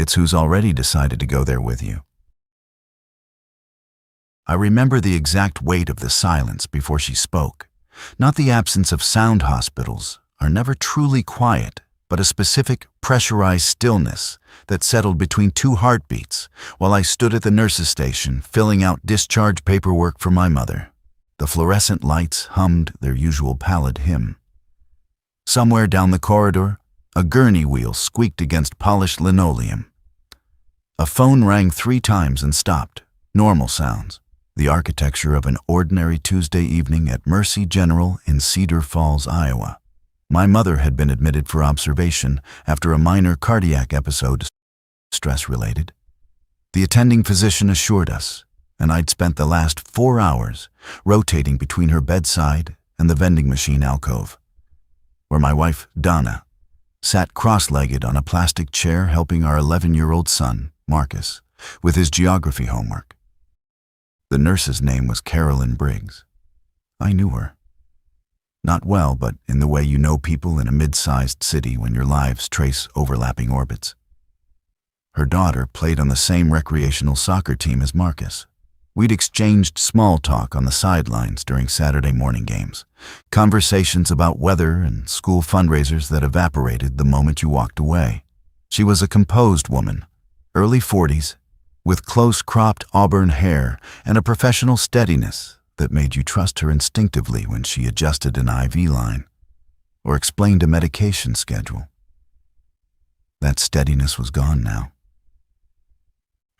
It's who's already decided to go there with you. I remember the exact weight of the silence before she spoke. Not the absence of sound. Hospitals are never truly quiet, but a specific pressurized stillness that settled between two heartbeats while I stood at the nurse's station filling out discharge paperwork for my mother. The fluorescent lights hummed their usual pallid hymn. Somewhere down the corridor, a gurney wheel squeaked against polished linoleum. A phone rang 3 times and stopped. Normal sounds. The architecture of an ordinary Tuesday evening at Mercy General in Cedar Falls, Iowa. My mother had been admitted for observation after a minor cardiac episode, stress-related. The attending physician assured us, and I'd spent the last 4 hours rotating between her bedside and the vending machine alcove, where my wife, Donna, sat cross-legged on a plastic chair helping our 11-year-old son, Marcus, with his geography homework. The nurse's name was Carolyn Briggs. I knew her. Not well, but in the way you know people in a mid-sized city when your lives trace overlapping orbits. Her daughter played on the same recreational soccer team as Marcus. We'd exchanged small talk on the sidelines during Saturday morning games, conversations about weather and school fundraisers that evaporated the moment you walked away. She was a composed woman, early 40s, with close-cropped auburn hair and a professional steadiness that made you trust her instinctively when she adjusted an IV line or explained a medication schedule. That steadiness was gone now.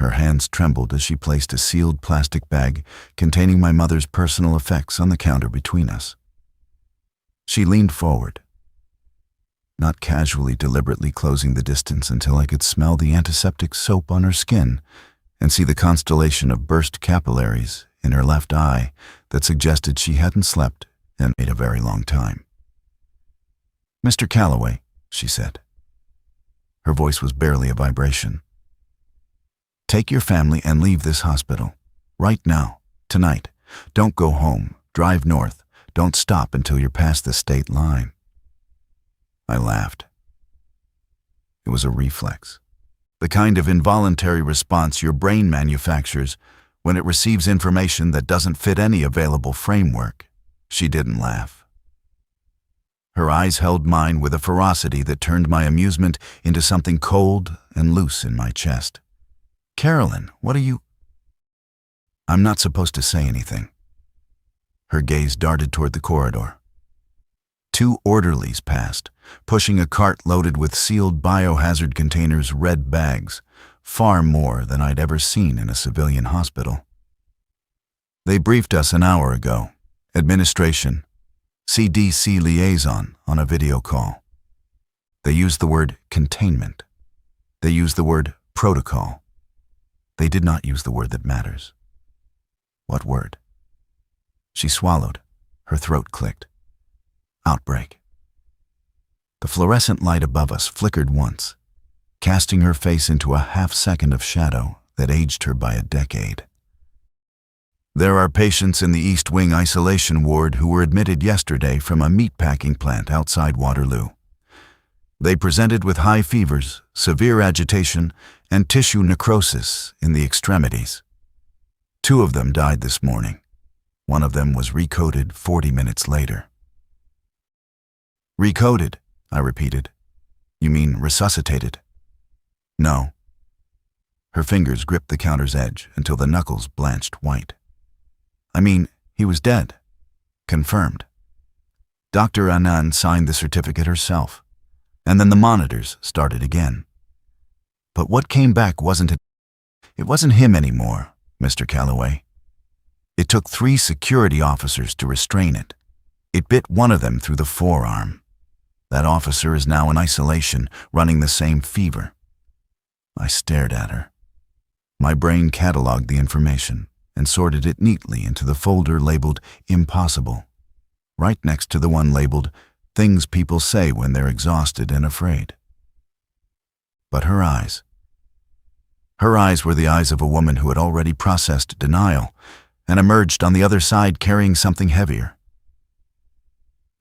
Her hands trembled as she placed a sealed plastic bag containing my mother's personal effects on the counter between us. She leaned forward, not casually, deliberately closing the distance until I could smell the antiseptic soap on her skin and see the constellation of burst capillaries in her left eye that suggested she hadn't slept in a very long time. "Mr. Calloway," she said. Her voice was barely a vibration. "Take your family and leave this hospital. Right now. Tonight. Don't go home. Drive north. Don't stop until you're past the state line." I laughed. It was a reflex. The kind of involuntary response your brain manufactures when it receives information that doesn't fit any available framework. She didn't laugh. Her eyes held mine with a ferocity that turned my amusement into something cold and loose in my chest. "Carolyn, what are you—" "I'm not supposed to say anything." Her gaze darted toward the corridor. 2 orderlies passed, pushing a cart loaded with sealed biohazard containers, red bags, far more than I'd ever seen in a civilian hospital. "They briefed us an hour ago. Administration, CDC liaison on a video call. They used the word containment. They used the word protocol. They did not use the word that matters." "What word?" She swallowed. Her throat clicked. "Outbreak." The fluorescent light above us flickered once, casting her face into a half-second of shadow that aged her by a decade. "There are patients in the East Wing isolation ward who were admitted yesterday from a meatpacking plant outside Waterloo. They presented with high fevers, severe agitation, and tissue necrosis in the extremities. 2 of them died this morning. One of them was recoded 40 minutes later." "Recoded," I repeated. "You mean resuscitated?" "No." Her fingers gripped the counter's edge until the knuckles blanched white. "I mean, he was dead. Confirmed." Dr. Anand signed the certificate herself, and then the monitors started again. But what came back wasn't it. It wasn't him anymore, Mr. Calloway. It took 3 security officers to restrain it. It bit one of them through the forearm. That officer is now in isolation, running the same fever. I stared at her. My brain cataloged the information and sorted it neatly into the folder labeled Impossible, right next to the one labeled Things People Say When They're Exhausted and Afraid. But her eyes were the eyes of a woman who had already processed denial and emerged on the other side carrying something heavier.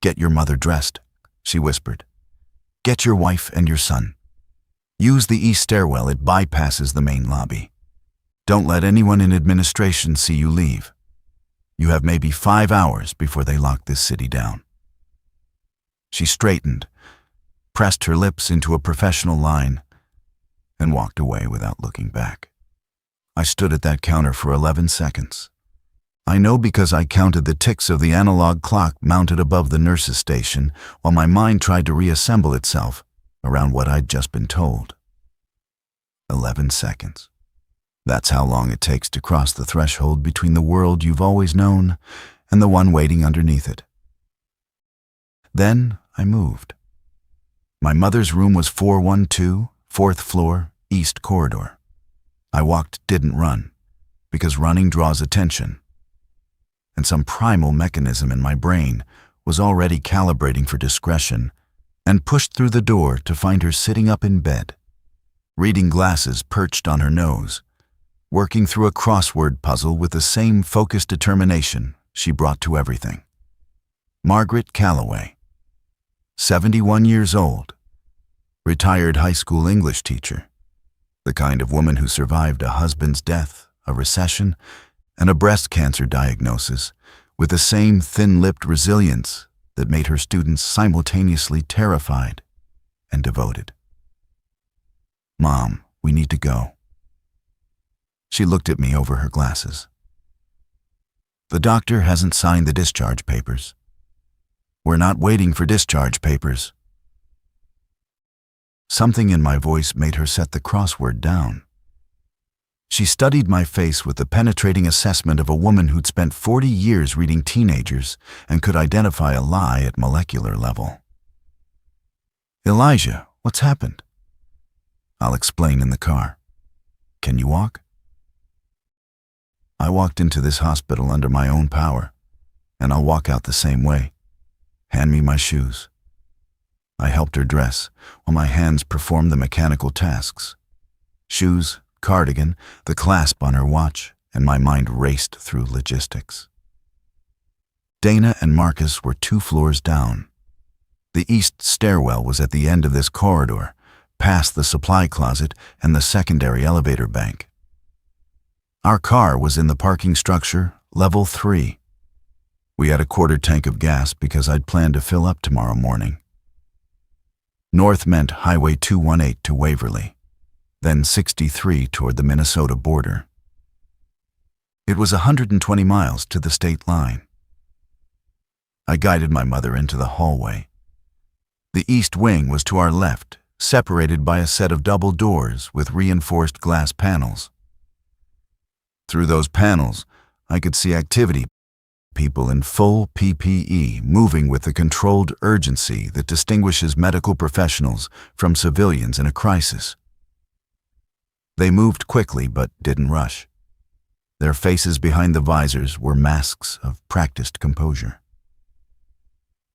"Get your mother dressed," she whispered. "Get your wife and your son. Use the east stairwell, it bypasses the main lobby. Don't let anyone in administration see you leave. You have maybe 5 hours before they lock this city down." She straightened, pressed her lips into a professional line, and walked away without looking back. I stood at that counter for 11 seconds. I know because I counted the ticks of the analog clock mounted above the nurse's station while my mind tried to reassemble itself around what I'd just been told. 11 seconds. That's how long it takes to cross the threshold between the world you've always known and the one waiting underneath it. Then I moved. My mother's room was 412, 4th floor, east corridor. I walked, didn't run, because running draws attention. And some primal mechanism in my brain was already calibrating for discretion and pushed through the door to find her sitting up in bed, reading glasses perched on her nose, working through a crossword puzzle with the same focused determination she brought to everything. Margaret Calloway, 71 years old, retired high school English teacher, the kind of woman who survived a husband's death, a recession, and a breast cancer diagnosis with the same thin-lipped resilience that made her students simultaneously terrified and devoted. "Mom, we need to go." She looked at me over her glasses. "The doctor hasn't signed the discharge papers. We're not waiting for discharge papers." Something in my voice made her set the crossword down. She studied my face with the penetrating assessment of a woman who'd spent 40 years reading teenagers and could identify a lie at molecular level. "Elijah, what's happened?" "I'll explain in the car. Can you walk?" I walked into this hospital under my own power, and I'll walk out the same way. Hand me my shoes. I helped her dress, while my hands performed the mechanical tasks. Shoes, cardigan, the clasp on her watch, and my mind raced through logistics. Dana and Marcus were 2 floors down. The east stairwell was at the end of this corridor, past the supply closet and the secondary elevator bank. Our car was in the parking structure, level 3. We had a quarter tank of gas because I'd planned to fill up tomorrow morning. North meant Highway 218 to Waverly, then 63 toward the Minnesota border. It was 120 miles to the state line. I guided my mother into the hallway. The east wing was to our left, separated by a set of double doors with reinforced glass panels. Through those panels, I could see activity, people in full PPE moving with the controlled urgency that distinguishes medical professionals from civilians in a crisis. They moved quickly but didn't rush. Their faces behind the visors were masks of practiced composure.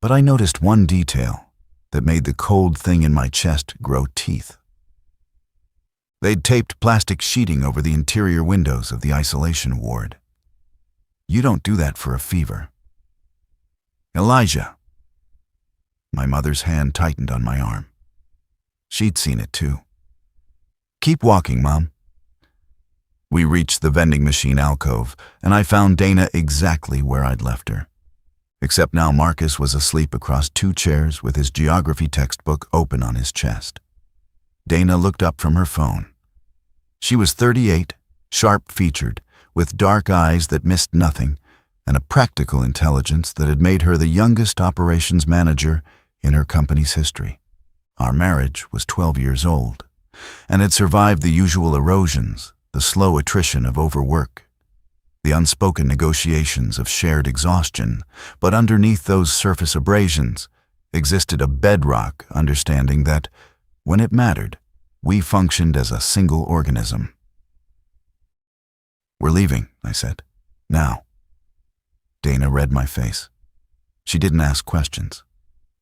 But I noticed one detail that made the cold thing in my chest grow teeth. They'd taped plastic sheeting over the interior windows of the isolation ward. You don't do that for a fever. "Elijah." My mother's hand tightened on my arm. She'd seen it too. "Keep walking, Mom." We reached the vending machine alcove, and I found Dana exactly where I'd left her. Except now Marcus was asleep across 2 chairs with his geography textbook open on his chest. Dana looked up from her phone. She was 38, sharp-featured, with dark eyes that missed nothing, and a practical intelligence that had made her the youngest operations manager in her company's history. Our marriage was 12 years old, and had survived the usual erosions, the slow attrition of overwork, the unspoken negotiations of shared exhaustion, but underneath those surface abrasions existed a bedrock understanding that, when it mattered, we functioned as a single organism. "We're leaving," I said. "Now." Dana read my face. She didn't ask questions.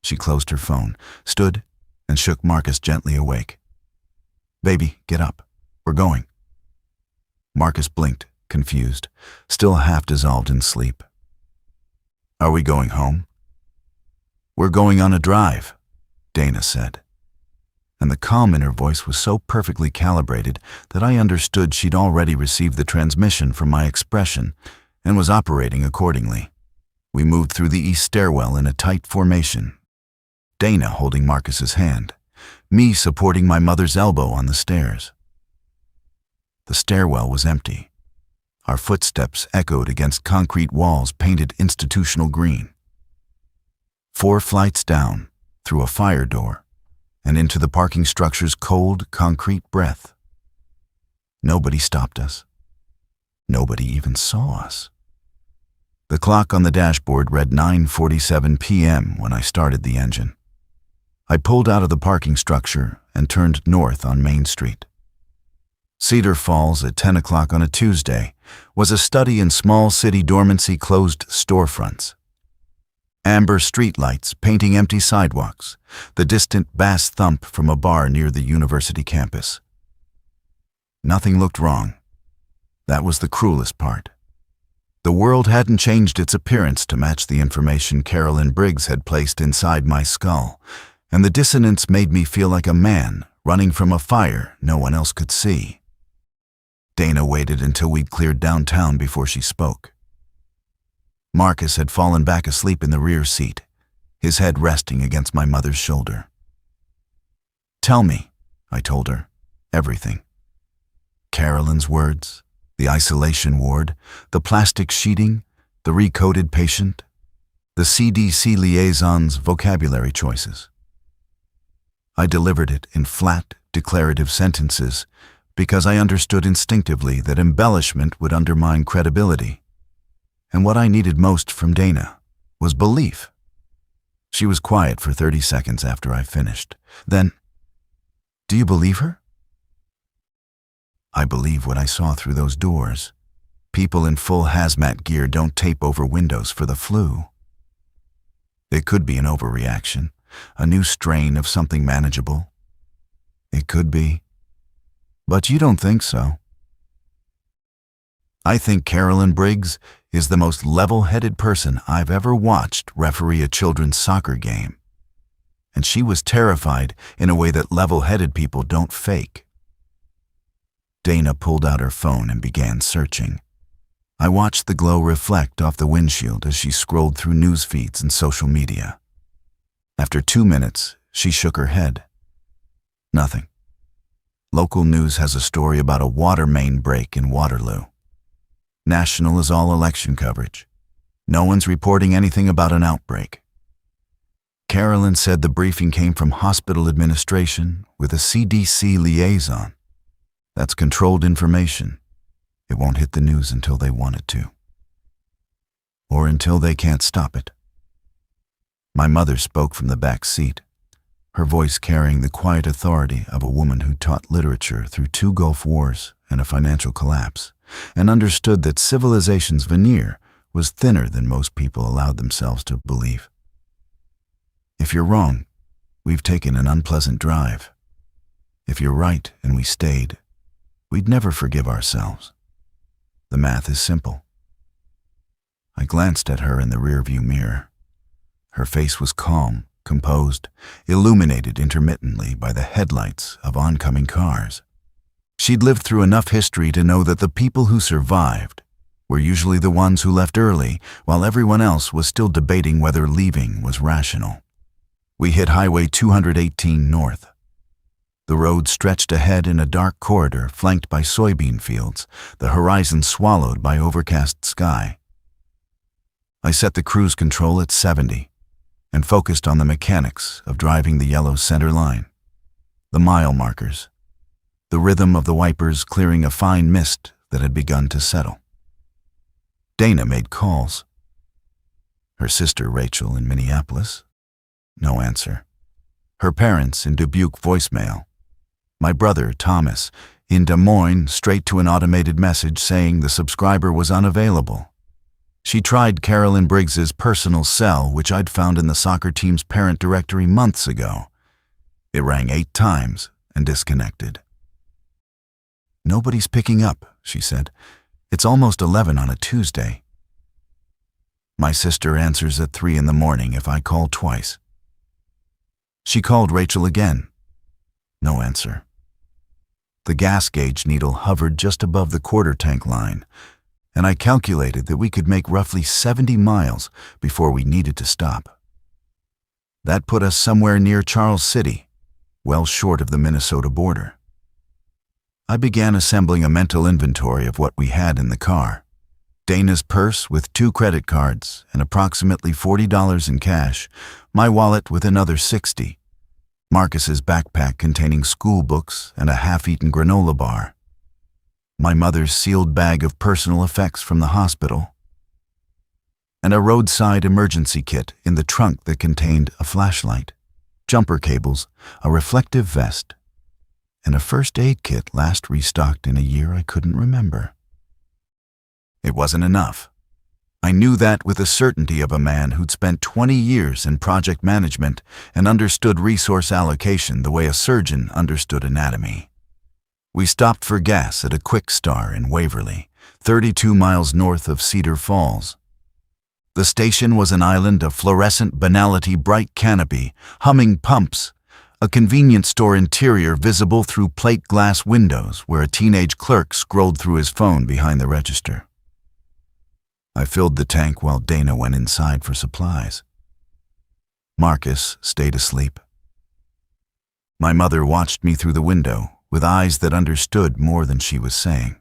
She closed her phone, stood, and shook Marcus gently awake. "Baby, get up. We're going." Marcus blinked, confused, still half dissolved in sleep. "Are we going home?" "We're going on a drive," Dana said. and the calm in her voice was so perfectly calibrated that I understood she'd already received the transmission from my expression and was operating accordingly. We moved through the east stairwell in a tight formation, Dana holding Marcus's hand, me supporting my mother's elbow on the stairs. The stairwell was empty. Our footsteps echoed against concrete walls painted institutional green. 4 flights down, through a fire door, and into the parking structure's cold, concrete breath. Nobody stopped us. Nobody even saw us. The clock on the dashboard read 9:47 p.m. when I started the engine. I pulled out of the parking structure and turned north on Main Street. Cedar Falls at 10 o'clock on a Tuesday was a study in small city dormancy closed storefronts. Amber streetlights painting empty sidewalks, the distant bass thump from a bar near the university campus. Nothing looked wrong. That was the cruelest part. The world hadn't changed its appearance to match the information Carolyn Briggs had placed inside my skull, and the dissonance made me feel like a man running from a fire no one else could see. Dana waited until we'd cleared downtown before she spoke. Marcus had fallen back asleep in the rear seat, his head resting against my mother's shoulder. "Tell me," I told her, "everything." Carolyn's words, the isolation ward, the plastic sheeting, the recoded patient, the CDC liaison's vocabulary choices. I delivered it in flat, declarative sentences because I understood instinctively that embellishment would undermine credibility. And what I needed most from Dana was belief. She was quiet for 30 seconds after I finished. Then, "Do you believe her?" "I believe what I saw through those doors. People in full hazmat gear don't tape over windows for the flu. It could be an overreaction, a new strain of something manageable. It could be. But you don't think so." "I think Carolyn Briggs is the most level-headed person I've ever watched referee a children's soccer game. And she was terrified in a way that level-headed people don't fake." Dana pulled out her phone and began searching. I watched the glow reflect off the windshield as she scrolled through news feeds and social media. After 2 minutes, she shook her head. "Nothing. Local news has a story about a water main break in Waterloo. National is all election coverage. No one's reporting anything about an outbreak." Carolyn said the briefing came from hospital administration with a CDC liaison. That's controlled information. It won't hit the news until they want it to. Or until they can't stop it. My mother spoke from the back seat, her voice carrying the quiet authority of a woman who taught literature through 2 Gulf Wars and a financial collapse, and understood that civilization's veneer was thinner than most people allowed themselves to believe. "If you're wrong, we've taken an unpleasant drive. If you're right and we stayed, we'd never forgive ourselves. The math is simple." I glanced at her in the rearview mirror. Her face was calm, composed, illuminated intermittently by the headlights of oncoming cars. She'd lived through enough history to know that the people who survived were usually the ones who left early, while everyone else was still debating whether leaving was rational. We hit Highway 218 north. The road stretched ahead in a dark corridor flanked by soybean fields, the horizon swallowed by overcast sky. I set the cruise control at 70 and focused on the mechanics of driving the yellow center line, the mile markers, the rhythm of the wipers clearing a fine mist that had begun to settle. Dana made calls. Her sister Rachel in Minneapolis. No answer. Her parents in Dubuque voicemail. My brother Thomas in Des Moines straight to an automated message saying the subscriber was unavailable. She tried Carolyn Briggs's personal cell, which I'd found in the soccer team's parent directory months ago. It rang 8 times and disconnected. "Nobody's picking up," she said. "It's almost 11 on a Tuesday." My sister answers at 3 in the morning if I call twice. She called Rachel again. No answer. The gas gauge needle hovered just above the quarter tank line, and I calculated that we could make roughly 70 miles before we needed to stop. That put us somewhere near Charles City, well short of the Minnesota border. I began assembling a mental inventory of what we had in the car. Dana's purse with 2 credit cards and approximately $40 in cash, my wallet with another $60, Marcus's backpack containing school books and a half-eaten granola bar, my mother's sealed bag of personal effects from the hospital, and a roadside emergency kit in the trunk that contained a flashlight, jumper cables, a reflective vest, and a first aid kit last restocked in a year I couldn't remember. It wasn't enough. I knew that with the certainty of a man who'd spent 20 years in project management and understood resource allocation the way a surgeon understood anatomy. We stopped for gas at a Quick Star in Waverly, 32 miles north of Cedar Falls. The station was an island of fluorescent banality, bright canopy, humming pumps, a convenience store interior visible through plate glass windows where a teenage clerk scrolled through his phone behind the register. I filled the tank while Dana went inside for supplies. Marcus stayed asleep. My mother watched me through the window with eyes that understood more than she was saying.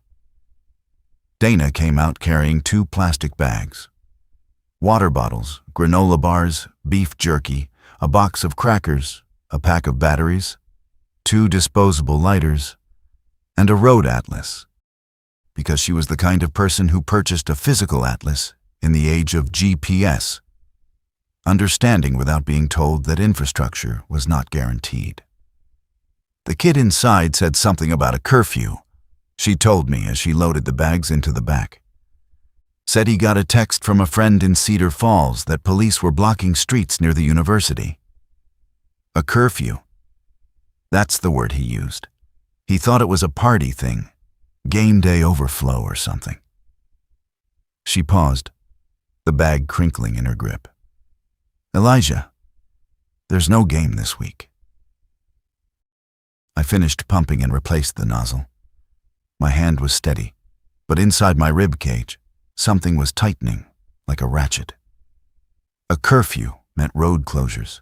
Dana came out carrying 2 plastic bags. Water bottles, granola bars, beef jerky, a box of crackers, a pack of batteries, 2 disposable lighters, and a road atlas, because she was the kind of person who purchased a physical atlas in the age of GPS, understanding without being told that infrastructure was not guaranteed. The kid inside said something about a curfew, she told me as she loaded the bags into the back. Said he got a text from a friend in Cedar Falls that police were blocking streets near the university. A curfew. That's the word he used. He thought it was a party thing, game day overflow or something. She paused, the bag crinkling in her grip. Elijah, there's no game this week. I finished pumping and replaced the nozzle. My hand was steady, but inside my rib cage, something was tightening, like a ratchet. A curfew meant road closures.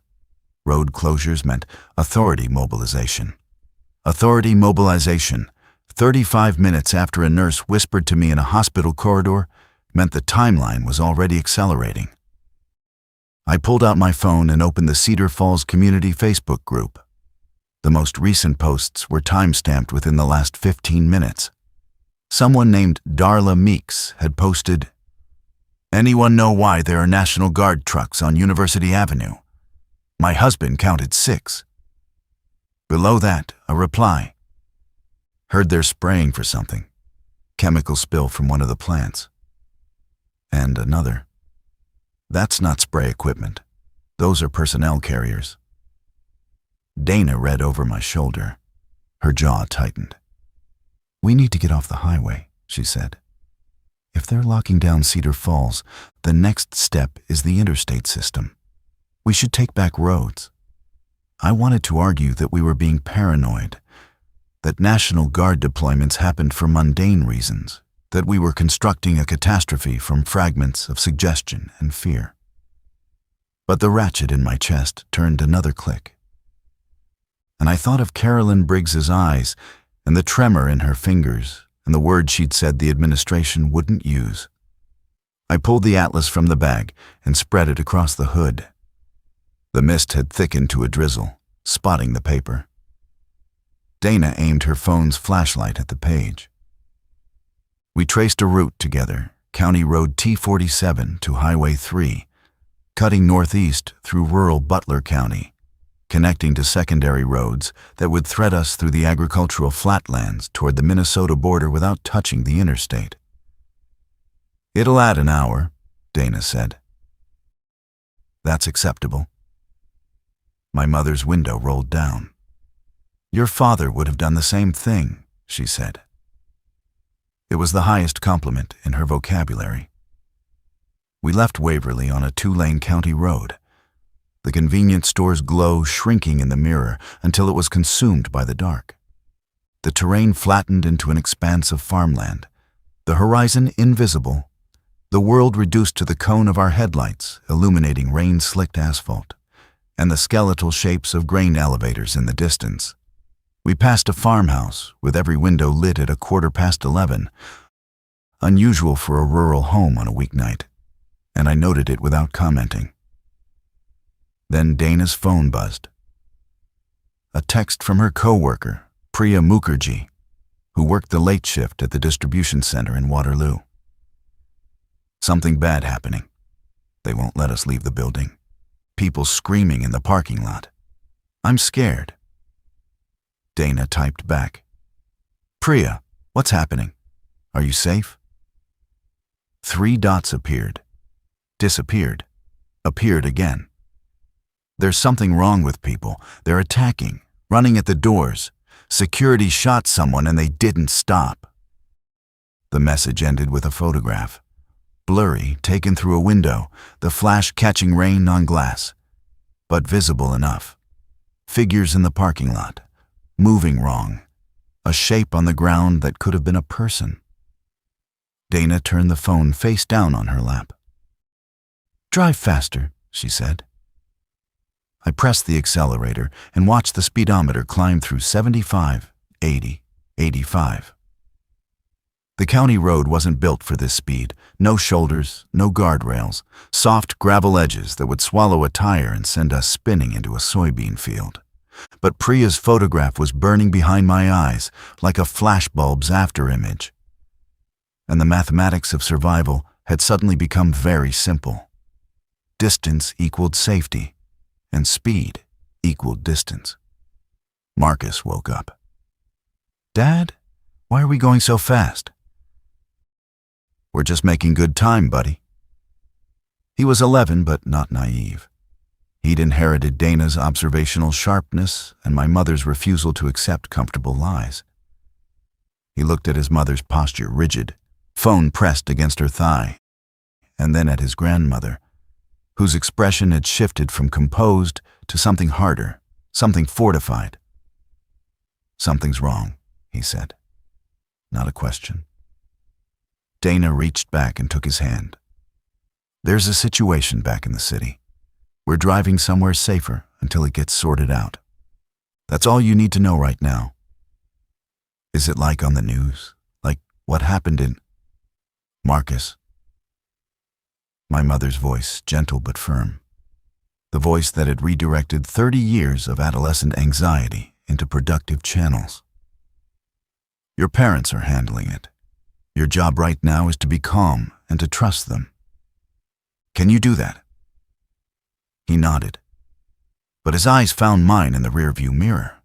Road closures meant authority mobilization. Authority mobilization, 35 minutes after a nurse whispered to me in a hospital corridor, meant the timeline was already accelerating. I pulled out my phone and opened the Cedar Falls Community Facebook group. The most recent posts were time-stamped within the last 15 minutes. Someone named Darla Meeks had posted, "Anyone know why there are National Guard trucks on University Avenue? My husband counted 6. Below that, a reply. Heard they're spraying for something. Chemical spill from one of the plants. And another. That's not spray equipment. Those are personnel carriers. Dana read over my shoulder. Her jaw tightened. We need to get off the highway, she said. If they're locking down Cedar Falls, the next step is the interstate system. We should take back roads. I wanted to argue that we were being paranoid, that National Guard deployments happened for mundane reasons, that we were constructing a catastrophe from fragments of suggestion and fear. But the ratchet in my chest turned another click. And I thought of Carolyn Briggs's eyes and the tremor in her fingers and the word she'd said the administration wouldn't use. I pulled the atlas from the bag and spread it across the hood. The mist had thickened to a drizzle, spotting the paper. Dana aimed her phone's flashlight at the page. We traced a route together, County Road T47 to Highway 3, cutting northeast through rural Butler County, connecting to secondary roads that would thread us through the agricultural flatlands toward the Minnesota border without touching the interstate. It'll add an hour, Dana said. That's acceptable. My mother's window rolled down. Your father would have done the same thing, she said. It was the highest compliment in her vocabulary. We left Waverly on a 2-lane county road. the convenience store's glow shrinking in the mirror until it was consumed by the dark. The terrain flattened into an expanse of farmland, the horizon invisible, the world reduced to the cone of our headlights illuminating rain-slicked asphalt, and the skeletal shapes of grain elevators in the distance. We passed a farmhouse with every window lit at 11:15, unusual for a rural home on a weeknight, and I noted it without commenting. Then Dana's phone buzzed. A text from her co-worker, Priya Mukherjee, who worked the late shift at the distribution center in Waterloo. Something bad happening. They won't let us leave the building. People screaming in the parking lot. I'm scared. Dana typed back. Priya, what's happening? Are you safe? 3 dots appeared, disappeared, appeared again. There's something wrong with people. They're attacking, running at the doors. Security shot someone and they didn't stop. The message ended with a photograph. Blurry, taken through a window, the flash catching rain on glass. But visible enough. Figures in the parking lot, moving wrong. A shape on the ground that could have been a person. Dana turned the phone face down on her lap. Drive faster, she said. I pressed the accelerator and watched the speedometer climb through 75, 80, 85. The county road wasn't built for this speed. No shoulders, no guardrails, soft gravel edges that would swallow a tire and send us spinning into a soybean field. But Priya's photograph was burning behind my eyes like a flashbulb's afterimage. And the mathematics of survival had suddenly become very simple. Distance equaled safety, and speed equaled distance. Marcus woke up. Dad, why are we going so fast? We're just making good time, buddy. He was 11, but not naive. He'd inherited Dana's observational sharpness and my mother's refusal to accept comfortable lies. He looked at his mother's posture, rigid, phone pressed against her thigh, and then at his grandmother, whose expression had shifted from composed to something harder, something fortified. Something's wrong, he said. Not a question. Dana reached back and took his hand. There's a situation back in the city. We're driving somewhere safer until it gets sorted out. That's all you need to know right now. Is it like on the news? Like what happened in Marcus? My mother's voice, gentle but firm. The voice that had redirected 30 years of adolescent anxiety into productive channels. Your parents are handling it. Your job right now is to be calm and to trust them. Can you do that? He nodded, but his eyes found mine in the rearview mirror.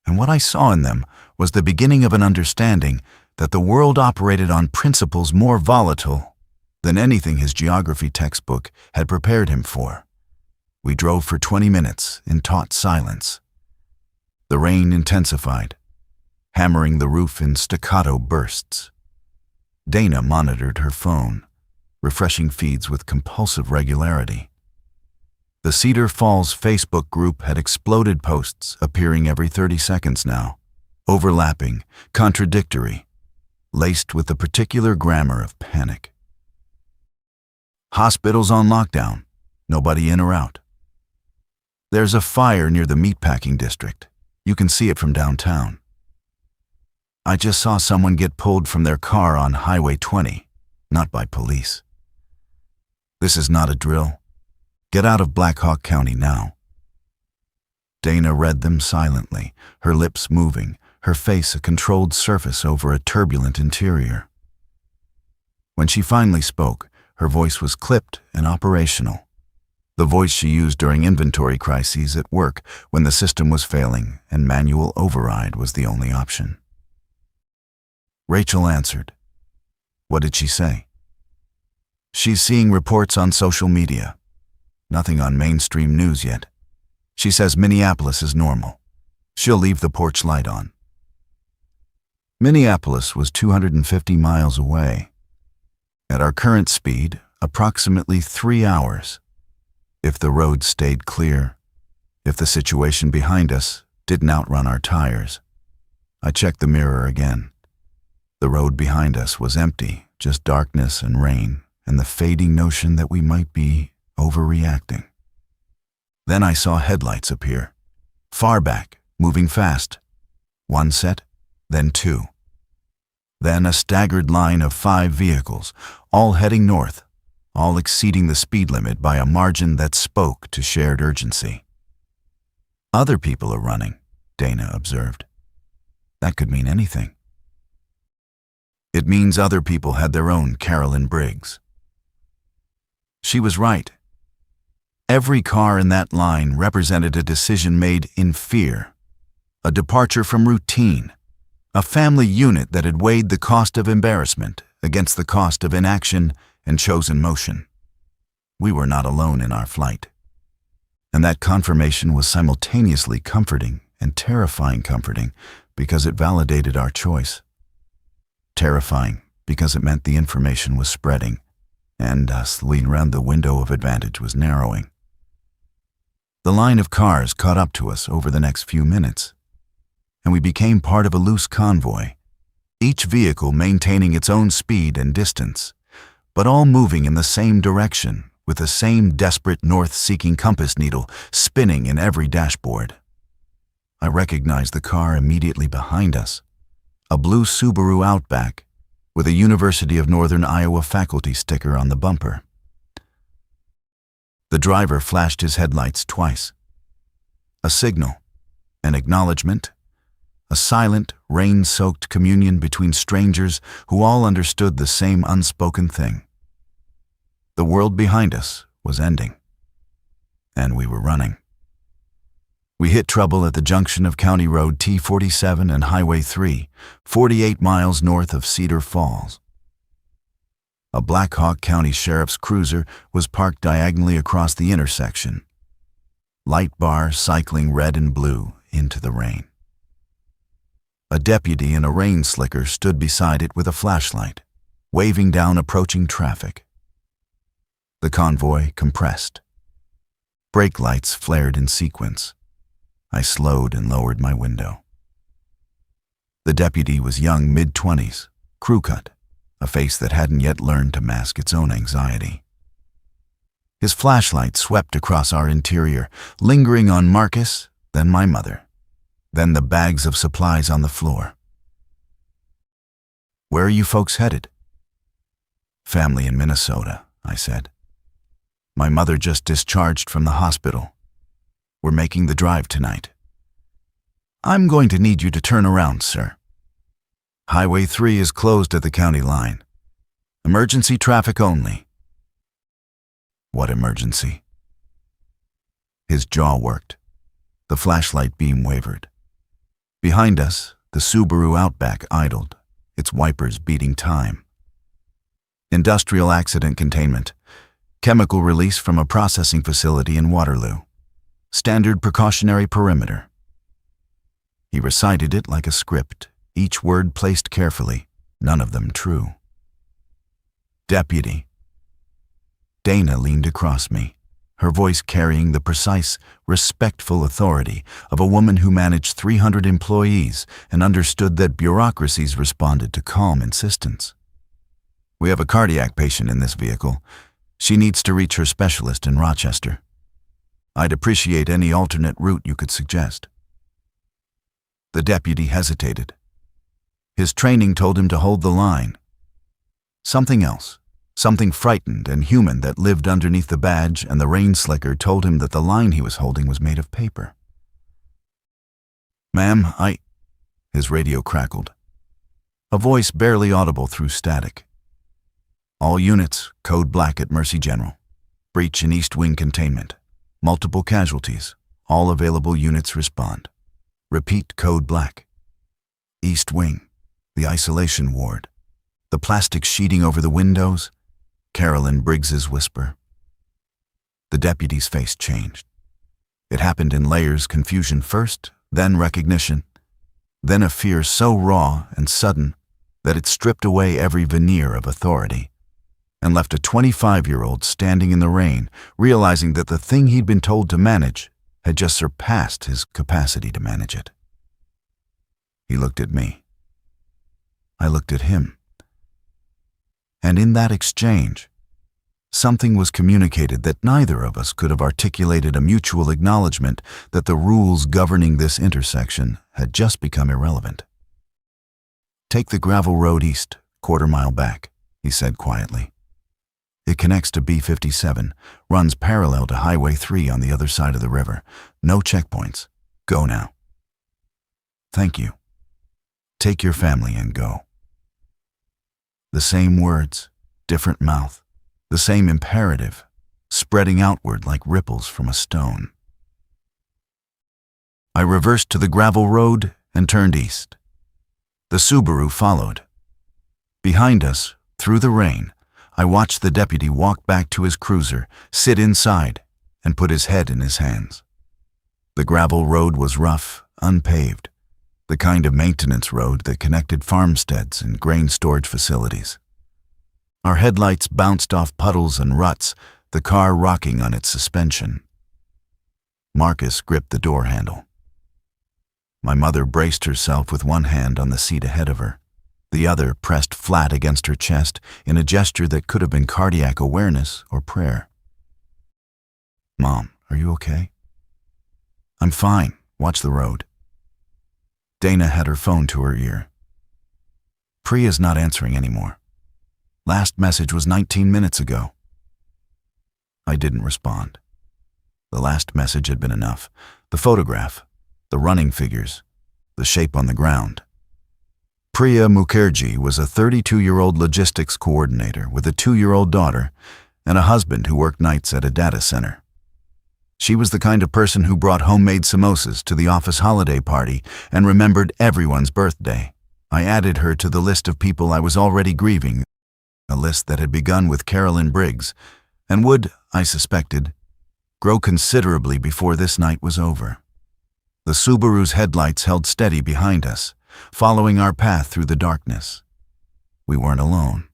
And what I saw in them was the beginning of an understanding that the world operated on principles more volatile than anything his geography textbook had prepared him for. We drove for 20 minutes in taut silence. The rain intensified, hammering the roof in staccato bursts. Dana monitored her phone, refreshing feeds with compulsive regularity. The Cedar Falls Facebook group had exploded posts appearing every 30 seconds now, overlapping, contradictory, laced with the particular grammar of panic. Hospitals on lockdown, nobody in or out. There's a fire near the meatpacking district. You can see it from downtown. I just saw someone get pulled from their car on Highway 20, not by police. This is not a drill. Get out of Black Hawk County now. Dana read them silently, her lips moving, her face a controlled surface over a turbulent interior. When she finally spoke, her voice was clipped and operational. The voice she used during inventory crises at work when the system was failing and manual override was the only option. Rachel answered. What did she say? She's seeing reports on social media. Nothing on mainstream news yet. She says Minneapolis is normal. She'll leave the porch light on. Minneapolis was 250 miles away. At our current speed, approximately 3 hours. if the road stayed clear, if the situation behind us didn't outrun our tires. I checked the mirror again. The road behind us was empty, just darkness and rain, and the fading notion that we might be overreacting. Then I saw headlights appear, far back, moving fast. One set, then two. Then a staggered line of 5 vehicles, all heading north, all exceeding the speed limit by a margin that spoke to shared urgency. Other people are running, Dana observed. That could mean anything. It means other people had their own Carolyn Briggs. She was right. Every car in that line represented a decision made in fear, a departure from routine, a family unit that had weighed the cost of embarrassment against the cost of inaction and chosen motion. We were not alone in our flight. And that confirmation was simultaneously comforting and terrifying comforting because it validated our choice. Terrifying because it meant the information was spreading, and us leaning around the window of advantage was narrowing. The line of cars caught up to us over the next few minutes, and we became part of a loose convoy, each vehicle maintaining its own speed and distance, but all moving in the same direction with the same desperate north-seeking compass needle spinning in every dashboard. I recognized the car immediately behind us, a blue Subaru Outback with a University of Northern Iowa faculty sticker on the bumper. The driver flashed his headlights twice. A signal, an acknowledgement, a silent, rain-soaked communion between strangers who all understood the same unspoken thing. The world behind us was ending, and we were running. We hit trouble at the junction of County Road T47 and Highway 3, 48 miles north of Cedar Falls. A Black Hawk County Sheriff's cruiser was parked diagonally across the intersection, light bar cycling red and blue into the rain. A deputy in a rain slicker stood beside it with a flashlight, waving down approaching traffic. The convoy compressed. Brake lights flared in sequence. I slowed and lowered my window. The deputy was young, mid-20s, crew-cut, a face that hadn't yet learned to mask its own anxiety. His flashlight swept across our interior, lingering on Marcus, then my mother, then the bags of supplies on the floor. "Where are you folks headed?" "Family in Minnesota," I said. "My mother just discharged from the hospital. We're making the drive tonight." "I'm going to need you to turn around, sir. Highway 3 is closed at the county line. Emergency traffic only." "What emergency?" His jaw worked. The flashlight beam wavered. Behind us, the Subaru Outback idled, its wipers beating time. "Industrial accident containment. Chemical release from a processing facility in Waterloo. Standard precautionary perimeter." He recited it like a script, each word placed carefully, none of them true. "Deputy." Dana leaned across me, her voice carrying the precise, respectful authority of a woman who managed 300 employees and understood that bureaucracies responded to calm insistence. "We have a cardiac patient in this vehicle. She needs to reach her specialist in Rochester. I'd appreciate any alternate route you could suggest." The deputy hesitated. His training told him to hold the line. Something else, something frightened and human that lived underneath the badge and the rain slicker told him that the line he was holding was made of paper. "Ma'am, His radio crackled. A voice barely audible through static. "All units, code black at Mercy General. Breach in East Wing containment. Multiple casualties. All available units respond. Repeat, code black. East Wing, the isolation ward. The plastic sheeting over the windows. Carolyn Briggs's whisper." The deputy's face changed. It happened in layers, confusion first, then recognition, then a fear so raw and sudden that it stripped away every veneer of authority. and left a 25-year-old standing in the rain, realizing that the thing he'd been told to manage had just surpassed his capacity to manage it. He looked at me. I looked at him. And in that exchange, something was communicated that neither of us could have articulated, a mutual acknowledgement that the rules governing this intersection had just become irrelevant. "Take the gravel road east, quarter-mile back," he said quietly. "It connects to B57, runs parallel to Highway 3 on the other side of the river. No checkpoints. Go now." "Thank you. Take your family and go." The same words, different mouth, the same imperative, spreading outward like ripples from a stone. I reversed to the gravel road and turned east. The Subaru followed. Behind us, through the rain, I watched the deputy walk back to his cruiser, sit inside, and put his head in his hands. The gravel road was rough, unpaved, the kind of maintenance road that connected farmsteads and grain storage facilities. Our headlights bounced off puddles and ruts, the car rocking on its suspension. Marcus gripped the door handle. My mother braced herself with one hand on the seat ahead of her, the other pressed flat against her chest in a gesture that could have been cardiac awareness or prayer. "Mom, are you okay?" "I'm fine. Watch the road." Dana had her phone to her ear. "Priya's not answering anymore. Last message was 19 minutes ago." I didn't respond. The last message had been enough. The photograph, the running figures, the shape on the ground. Priya Mukherjee was a 32-year-old logistics coordinator with a 2-year-old daughter and a husband who worked nights at a data center. She was the kind of person who brought homemade samosas to the office holiday party and remembered everyone's birthday. I added her to the list of people I was already grieving, a list that had begun with Carolyn Briggs and would, I suspected, grow considerably before this night was over. The Subaru's headlights held steady behind us, following our path through the darkness. We weren't alone.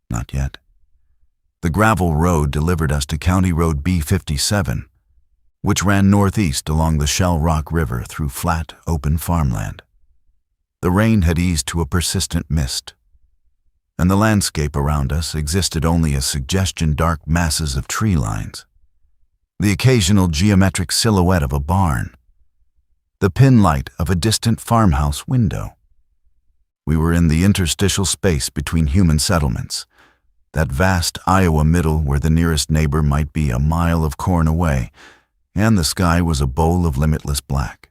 Not yet. The gravel road delivered us to County Road B57, which ran northeast along the Shell Rock River through flat, open farmland. The rain had eased to a persistent mist, and the landscape around us existed only as suggestion-dark masses of tree lines, the occasional geometric silhouette of a barn, the pin light of a distant farmhouse window. We were in the interstitial space between human settlements, that vast Iowa middle where the nearest neighbor might be a mile of corn away, and the sky was a bowl of limitless black.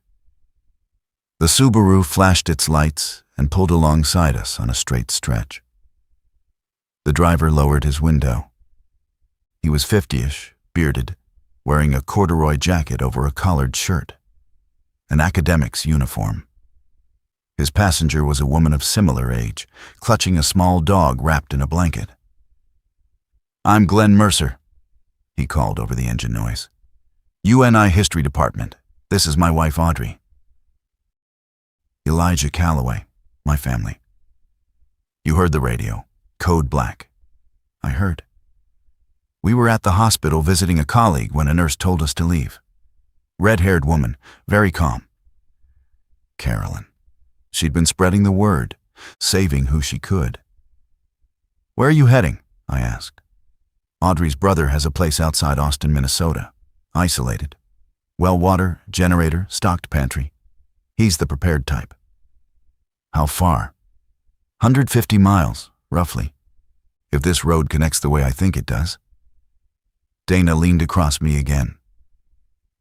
The Subaru flashed its lights and pulled alongside us on a straight stretch. The driver lowered his window. He was 50-ish, bearded, wearing a corduroy jacket over a collared shirt, an academic's uniform. His passenger was a woman of similar age, clutching a small dog wrapped in a blanket. "I'm Glenn Mercer," he called over the engine noise. "UNI History Department. This is my wife, Audrey." "Elijah Calloway, my family." "You heard the radio. Code Black." "I heard." "We were at the hospital visiting a colleague when a nurse told us to leave. Red-haired woman, very calm." Carolyn. She'd been spreading the word, saving who she could. "Where are you heading?" I asked. "Audrey's brother has a place outside Austin, Minnesota. Isolated. Well water, generator, stocked pantry. He's the prepared type." "How far?" 150 miles, roughly, if this road connects the way I think it does." Dana leaned across me again.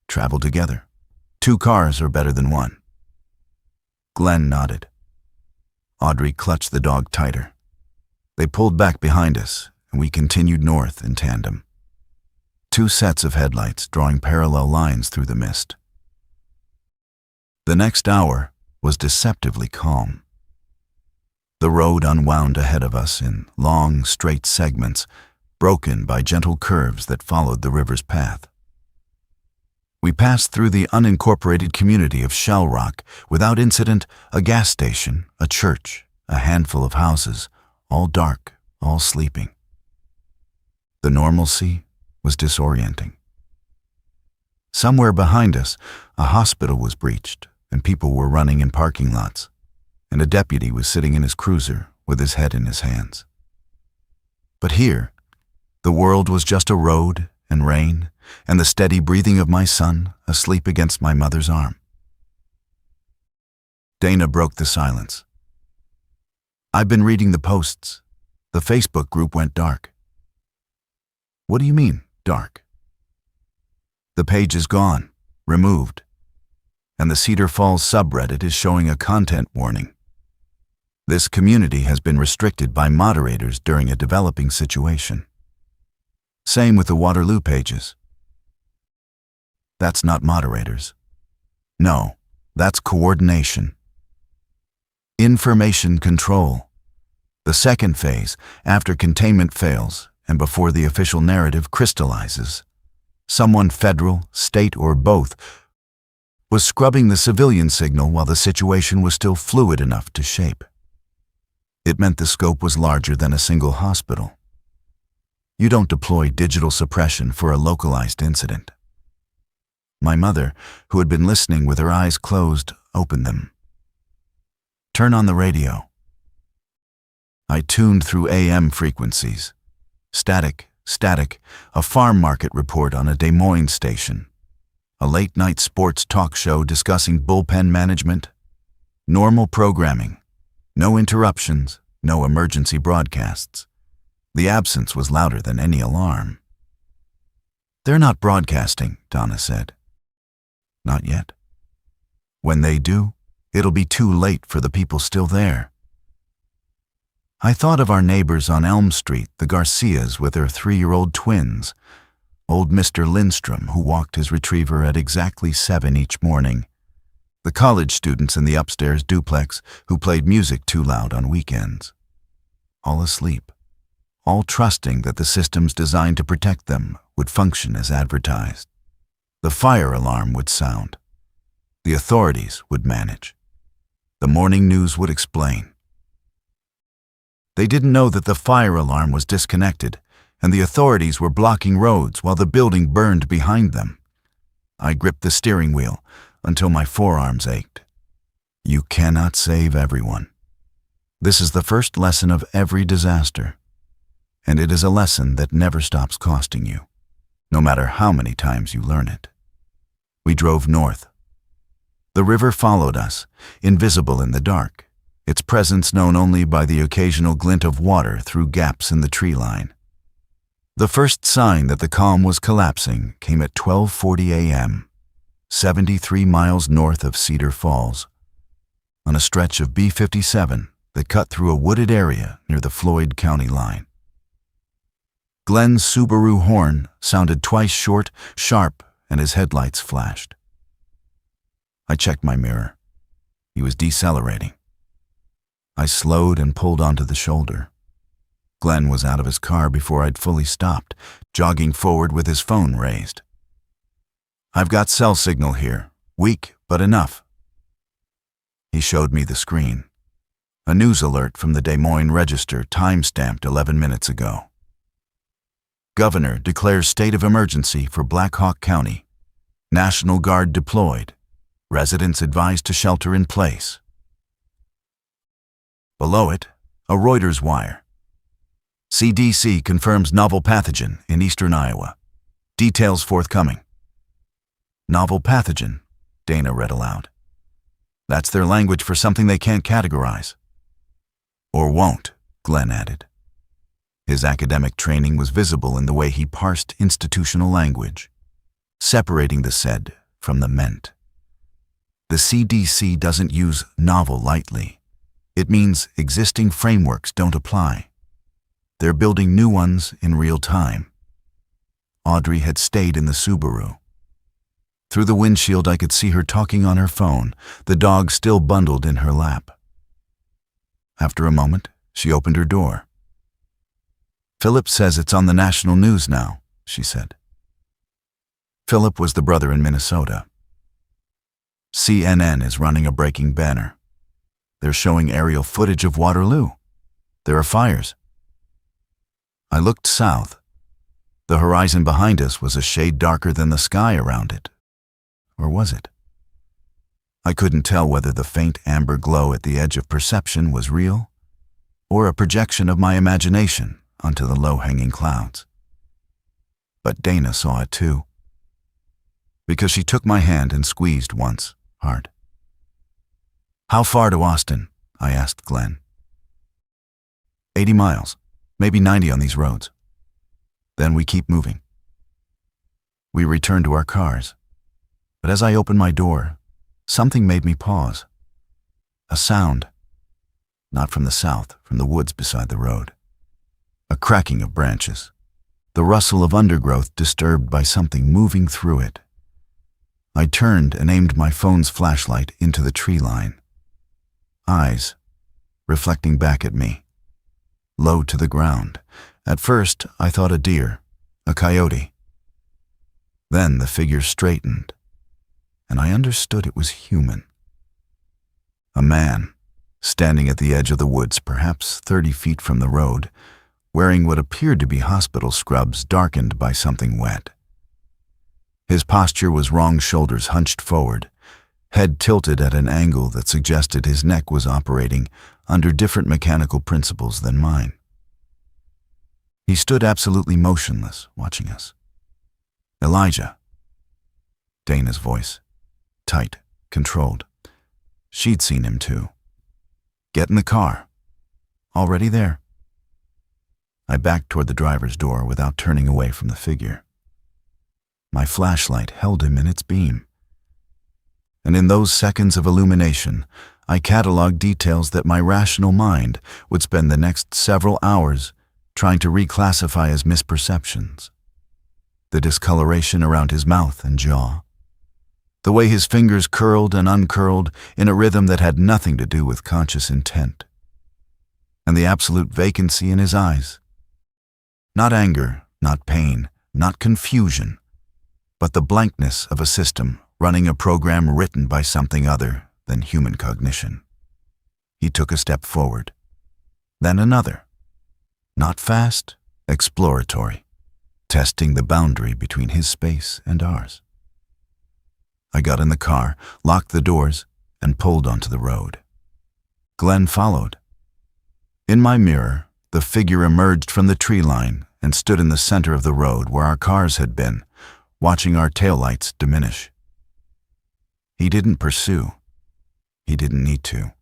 "Travel together. 2 cars are better than 1. Glenn nodded. Audrey clutched the dog tighter. They pulled back behind us, and we continued north in tandem. 2 sets of headlights drawing parallel lines through the mist. The next hour was deceptively calm. The road unwound ahead of us in long, straight segments, broken by gentle curves that followed the river's path. We passed through the unincorporated community of Shell Rock without incident, a gas station, a church, a handful of houses, all dark, all sleeping. The normalcy was disorienting. Somewhere behind us, a hospital was breached, and people were running in parking lots, and a deputy was sitting in his cruiser with his head in his hands. But here, the world was just a road and rain and the steady breathing of my son asleep against my mother's arm. Dana broke the silence. "I've been reading the posts. The Facebook group went dark." "What do you mean, dark?" "The page is gone, removed, and the Cedar Falls subreddit is showing a content warning. This community has been restricted by moderators during a developing situation. Same with the Waterloo pages." "That's not moderators. No, that's coordination. Information control. The second phase, after containment fails and before the official narrative crystallizes. Someone federal, state, or both was scrubbing the civilian signal while the situation was still fluid enough to shape. It meant the scope was larger than a single hospital. You don't deploy digital suppression for a localized incident." My mother, who had been listening with her eyes closed, opened them. "Turn on the radio." I tuned through AM frequencies. Static, a farm market report on a Des Moines station. A late-night sports talk show discussing bullpen management. Normal programming. No interruptions, no emergency broadcasts. The absence was louder than any alarm. "They're not broadcasting," Donna said. "Not yet. When they do, it'll be too late for the people still there." I thought of our neighbors on Elm Street, the Garcias with their 3-year-old twins, old Mr. Lindstrom, who walked his retriever at exactly 7 each morning, the college students in the upstairs duplex who played music too loud on weekends. All asleep, all trusting that the systems designed to protect them would function as advertised. The fire alarm would sound. The authorities would manage. The morning news would explain. They didn't know that the fire alarm was disconnected, and the authorities were blocking roads while the building burned behind them. I gripped the steering wheel until my forearms ached. You cannot save everyone. This is the first lesson of every disaster, and it is a lesson that never stops costing you, no matter how many times you learn it. We drove north. The river followed us, invisible in the dark, its presence known only by the occasional glint of water through gaps in the tree line. The first sign that the calm was collapsing came at 12:40 a.m., 73 miles north of Cedar Falls, on a stretch of B-57 that cut through a wooded area near the Floyd County line. Glenn's Subaru horn sounded twice short, sharp, and his headlights flashed. I checked my mirror. He was decelerating. I slowed and pulled onto the shoulder. Glenn was out of his car before I'd fully stopped, jogging forward with his phone raised. "I've got cell signal here. Weak, but enough." He showed me the screen. A news alert from the Des Moines Register, time-stamped 11 minutes ago. "Governor declares state of emergency for Black Hawk County. National Guard deployed. Residents advised to shelter in place." Below it, a Reuters wire. "CDC confirms novel pathogen in eastern Iowa. Details forthcoming." "Novel pathogen," Dana read aloud. "That's their language for something they can't categorize." "Or won't," Glenn added. His academic training was visible in the way he parsed institutional language, separating the said from the meant. The CDC doesn't use novel lightly. It means existing frameworks don't apply. They're building new ones in real time. Audrey had stayed in the Subaru. Through the windshield I could see her talking on her phone, the dog still bundled in her lap. After a moment, she opened her door. "Philip says it's on the national news now," she said. Philip was the brother in Minnesota. CNN is running a breaking banner. They're showing aerial footage of Waterloo. There are fires. I looked south. The horizon behind us was a shade darker than the sky around it. Or was it? I couldn't tell whether the faint amber glow at the edge of perception was real or a projection of my imagination onto the low-hanging clouds. But Dana saw it too, because she took my hand and squeezed once, hard. "How far to Austin?" I asked Glenn. 80 miles, maybe 90 on these roads. Then we keep moving. We return to our cars, but as I opened my door, something made me pause. A sound, not from the south, from the woods beside the road. A cracking of branches, the rustle of undergrowth disturbed by something moving through it. I turned and aimed my phone's flashlight into the tree line. Eyes, reflecting back at me, low to the ground. At first, I thought a deer, a coyote. Then the figure straightened, and I understood it was human. A man, standing at the edge of the woods, perhaps 30 feet from the road, wearing what appeared to be hospital scrubs darkened by something wet. His posture was wrong, shoulders hunched forward, head tilted at an angle that suggested his neck was operating under different mechanical principles than mine. He stood absolutely motionless, watching us. "Elijah." Dana's voice, tight, controlled. She'd seen him too. "Get in the car." "Already there." I backed toward the driver's door without turning away from the figure. My flashlight held him in its beam. And in those seconds of illumination, I cataloged details that my rational mind would spend the next several hours trying to reclassify as misperceptions. The discoloration around his mouth and jaw, the way his fingers curled and uncurled in a rhythm that had nothing to do with conscious intent, and the absolute vacancy in his eyes. Not anger, not pain, not confusion, but the blankness of a system running a program written by something other than human cognition. He took a step forward, then another. Not fast, exploratory, testing the boundary between his space and ours. I got in the car, locked the doors, and pulled onto the road. Glenn followed. In my mirror, the figure emerged from the tree line and stood in the center of the road where our cars had been, watching our taillights diminish. He didn't pursue. He didn't need to.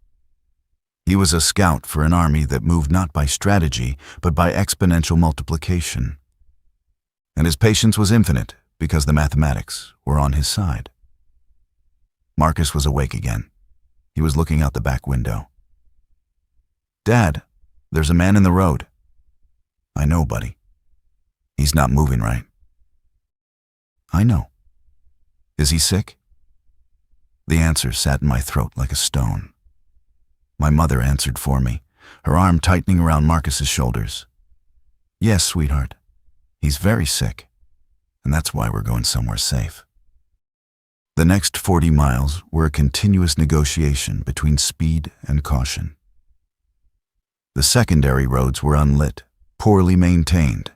He was a scout for an army that moved not by strategy, but by exponential multiplication. And his patience was infinite because the mathematics were on his side. Marcus was awake again. He was looking out the back window. "Dad, there's a man in the road." "I know, buddy. He's not moving right." "I know. Is he sick?" The answer sat in my throat like a stone. My mother answered for me, her arm tightening around Marcus's shoulders. "Yes, sweetheart. He's very sick, and that's why we're going somewhere safe." The next 40 miles were a continuous negotiation between speed and caution. The secondary roads were unlit, poorly maintained,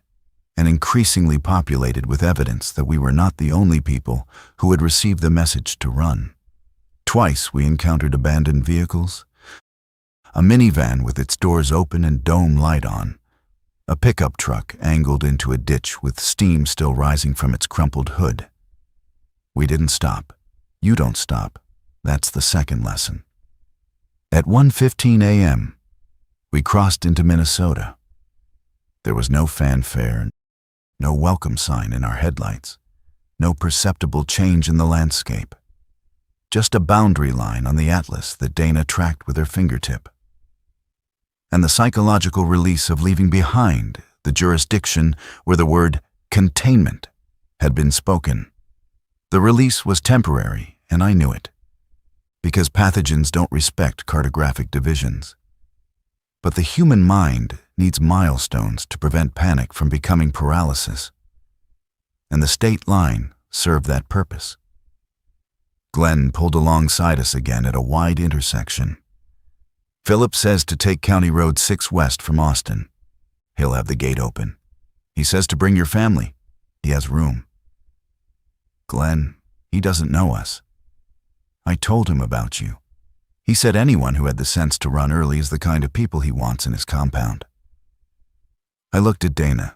and increasingly populated with evidence that we were not the only people who had received the message to run. Twice we encountered abandoned vehicles, a minivan with its doors open and dome light on, a pickup truck angled into a ditch with steam still rising from its crumpled hood. We didn't stop. You don't stop. That's the second lesson. At 1:15 a.m., we crossed into Minnesota. There was no fanfare, no welcome sign in our headlights, no perceptible change in the landscape. Just a boundary line on the atlas that Dana tracked with her fingertip. And the psychological release of leaving behind the jurisdiction where the word containment had been spoken. The release was temporary, and I knew it, because pathogens don't respect cartographic divisions. But the human mind needs milestones to prevent panic from becoming paralysis, and the state line served that purpose. Glenn pulled alongside us again at a wide intersection. "Philip says to take County Road 6 west from Austin. He'll have the gate open. He says to bring your family. He has room. Glenn, he doesn't know us. I told him about you. He said anyone who had the sense to run early is the kind of people he wants in his compound. I looked at Dana.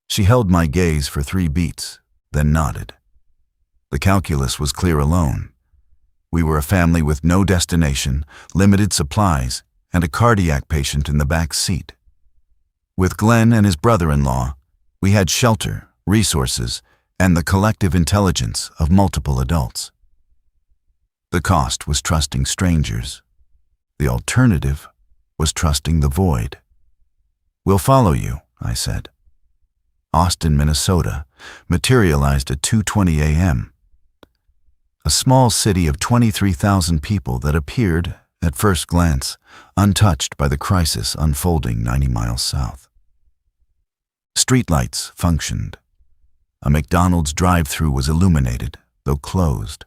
She held my gaze for 3 beats, then nodded. The calculus was clear alone. We were a family with no destination, limited supplies, and a cardiac patient in the back seat. With Glenn and his brother-in-law, we had shelter, resources, and the collective intelligence of multiple adults. The cost was trusting strangers. The alternative was trusting the void. "We'll follow you," I said. Austin, Minnesota, materialized at 2:20 a.m. A small city of 23,000 people that appeared, at first glance, untouched by the crisis unfolding 90 miles south. Streetlights functioned. A McDonald's drive-thru was illuminated, though closed.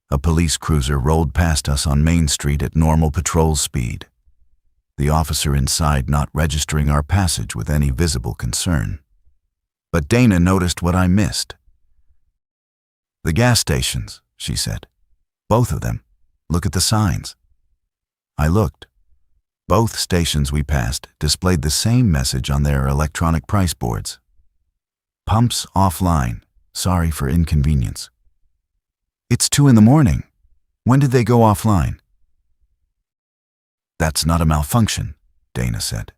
A police cruiser rolled past us on Main Street at normal patrol speed, the officer inside not registering our passage with any visible concern. But Dana noticed what I missed. "The gas stations," she said. "Both of them. Look at the signs." I looked. Both stations we passed displayed the same message on their electronic price boards. "Pumps offline. Sorry for inconvenience." "It's 2 a.m. When did they go offline?" "That's not a malfunction," Dana said.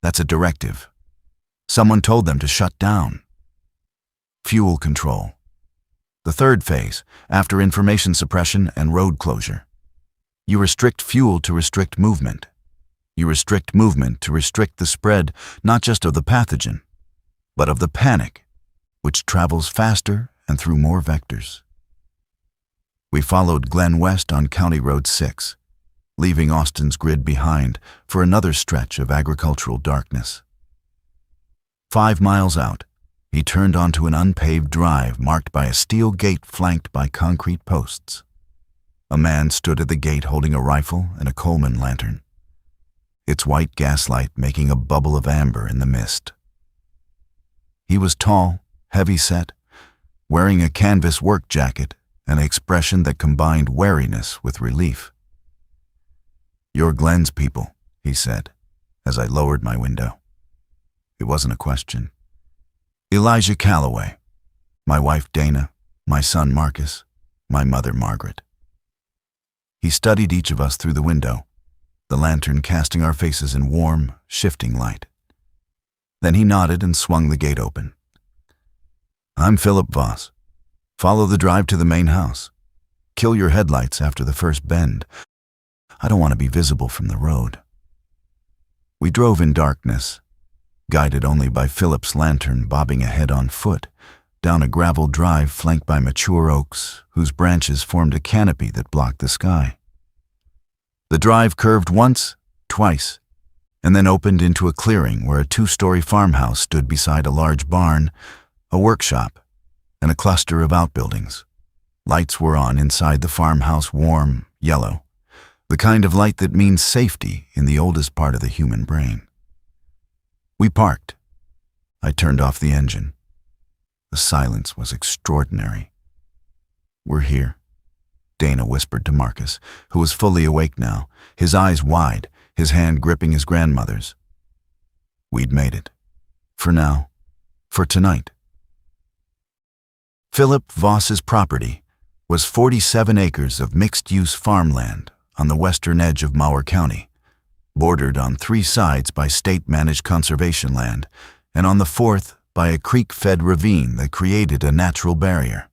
"That's a directive. Someone told them to shut down." Fuel control. The third phase, after information suppression and road closure. You restrict fuel to restrict movement. You restrict movement to restrict the spread not just of the pathogen, but of the panic, which travels faster and through more vectors. We followed Glenn west on County Road 6, leaving Austin's grid behind for another stretch of agricultural darkness. 5 miles out, he turned onto an unpaved drive marked by a steel gate flanked by concrete posts. A man stood at the gate holding a rifle and a Coleman lantern, its white gaslight making a bubble of amber in the mist. He was tall, heavy-set, wearing a canvas work jacket, an expression that combined wariness with relief. "You're Glenn's people," he said, as I lowered my window. It wasn't a question. "Elijah Calloway, my wife Dana, my son Marcus, my mother Margaret." He studied each of us through the window, the lantern casting our faces in warm, shifting light. Then he nodded and swung the gate open. "I'm Philip Voss. Follow the drive to the main house. Kill your headlights after the first bend. I don't want to be visible from the road." We drove in darkness, guided only by Philip's lantern bobbing ahead on foot, down a gravel drive flanked by mature oaks whose branches formed a canopy that blocked the sky. The drive curved once, twice, and then opened into a clearing where a 2-story farmhouse stood beside a large barn, a workshop, and a cluster of outbuildings. Lights were on inside the farmhouse, warm, yellow, the kind of light that means safety in the oldest part of the human brain. We parked. I turned off the engine. The silence was extraordinary. "We're here," Dana whispered to Marcus, who was fully awake now, his eyes wide, his hand gripping his grandmother's. We'd made it. For now. For tonight. Philip Voss's property was 47 acres of mixed-use farmland on the western edge of Mower County, bordered on 3 sides by state-managed conservation land, and on the 4th by a creek-fed ravine that created a natural barrier.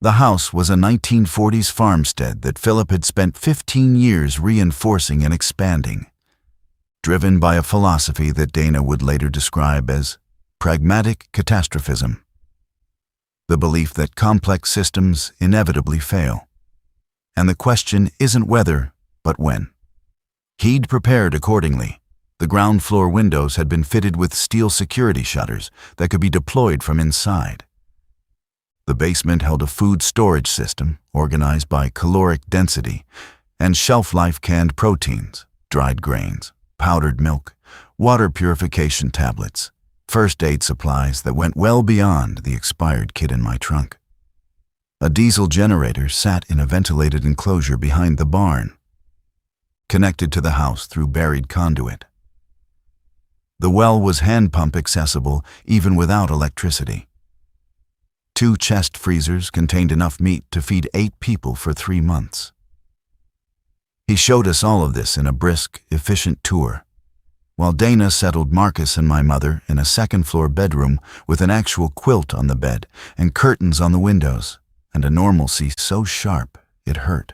The house was a 1940s farmstead that Philip had spent 15 years reinforcing and expanding, driven by a philosophy that Dana would later describe as pragmatic catastrophism, the belief that complex systems inevitably fail. And the question isn't whether, but when. He'd prepared accordingly. The ground floor windows had been fitted with steel security shutters that could be deployed from inside. The basement held a food storage system organized by caloric density and shelf-life canned proteins, dried grains, powdered milk, water purification tablets, First aid supplies that went well beyond the expired kit in my trunk. A diesel generator sat in a ventilated enclosure behind the barn, connected to the house through buried conduit. The well was hand pump accessible even without electricity. 2 chest freezers contained enough meat to feed 8 people for 3 months. He showed us all of this in a brisk, efficient tour, while Dana settled Marcus and my mother in a second-floor bedroom with an actual quilt on the bed and curtains on the windows, and a normalcy so sharp it hurt.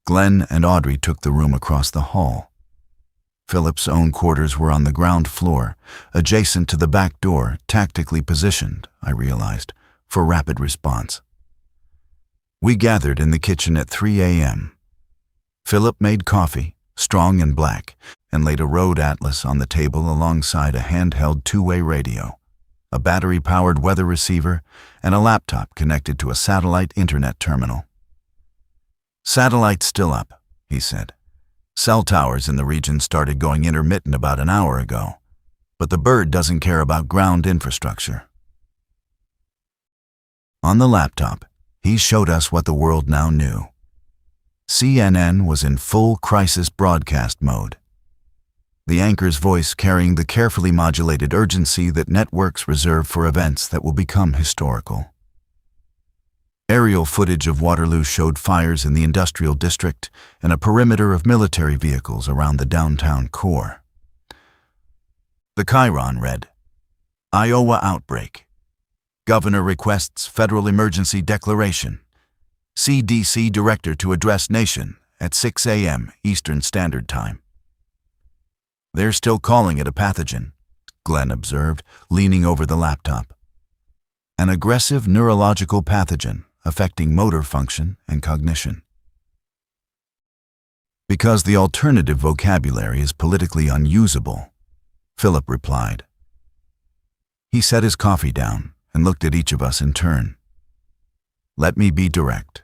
Glenn and Audrey took the room across the hall. Philip's own quarters were on the ground floor, adjacent to the back door, tactically positioned, I realized, for rapid response. We gathered in the kitchen at 3 a.m. Philip made coffee, strong and black, and laid a road atlas on the table alongside a handheld 2-way radio, a battery-powered weather receiver, and a laptop connected to a satellite internet terminal. "Satellite's still up," he said. "Cell towers in the region started going intermittent about an hour ago, but the bird doesn't care about ground infrastructure." On the laptop, he showed us what the world now knew. CNN was in full crisis broadcast mode, the anchor's voice carrying the carefully modulated urgency that networks reserve for events that will become historical. Aerial footage of Waterloo showed fires in the industrial district and a perimeter of military vehicles around the downtown core. The Chiron read, "Iowa outbreak. Governor requests federal emergency declaration. CDC director to address nation at 6 a.m. Eastern Standard Time." "They're still calling it a pathogen," Glenn observed, leaning over the laptop. "An aggressive neurological pathogen affecting motor function and cognition." "Because the alternative vocabulary is politically unusable," Philip replied. He set his coffee down and looked at each of us in turn. "Let me be direct.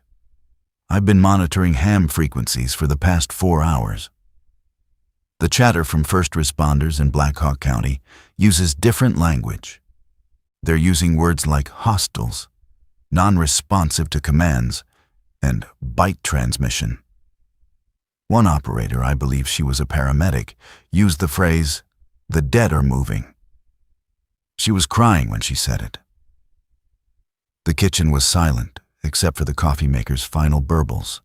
I've been monitoring ham frequencies for the past 4 hours. The chatter from first responders in Black Hawk County uses different language. They're using words like hostiles, non-responsive to commands, and byte transmission. One operator, I believe she was a paramedic, used the phrase, "The dead are moving." She was crying when she said it. The kitchen was silent, except for the coffee maker's final burbles.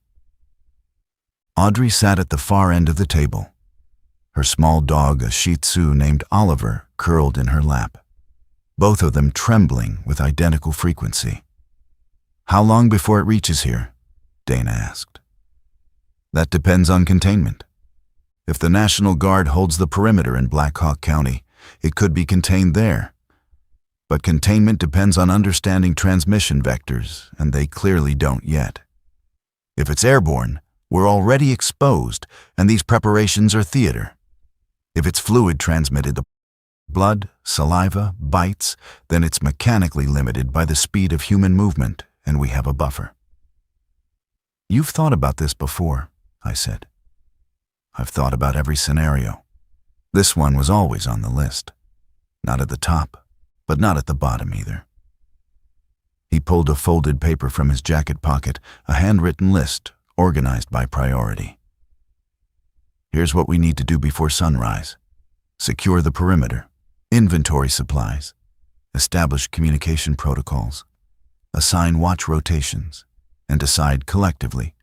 Audrey sat at the far end of the table. Her small dog, a Shih Tzu named Oliver, curled in her lap, both of them trembling with identical frequency. "How long before it reaches here?" Dana asked. "That depends on containment. If the National Guard holds the perimeter in Black Hawk County, it could be contained there. But containment depends on understanding transmission vectors, and they clearly don't yet. If it's airborne, we're already exposed, and these preparations are theater. If it's fluid transmitted, the blood, saliva, bites, then it's mechanically limited by the speed of human movement, and we have a buffer." "You've thought about this before," I said. "I've thought about every scenario. This one was always on the list. Not at the top, but not at the bottom either." He pulled a folded paper from his jacket pocket, a handwritten list organized by priority. "Here's what we need to do before sunrise. Secure the perimeter, inventory supplies, establish communication protocols, assign watch rotations, and decide collectively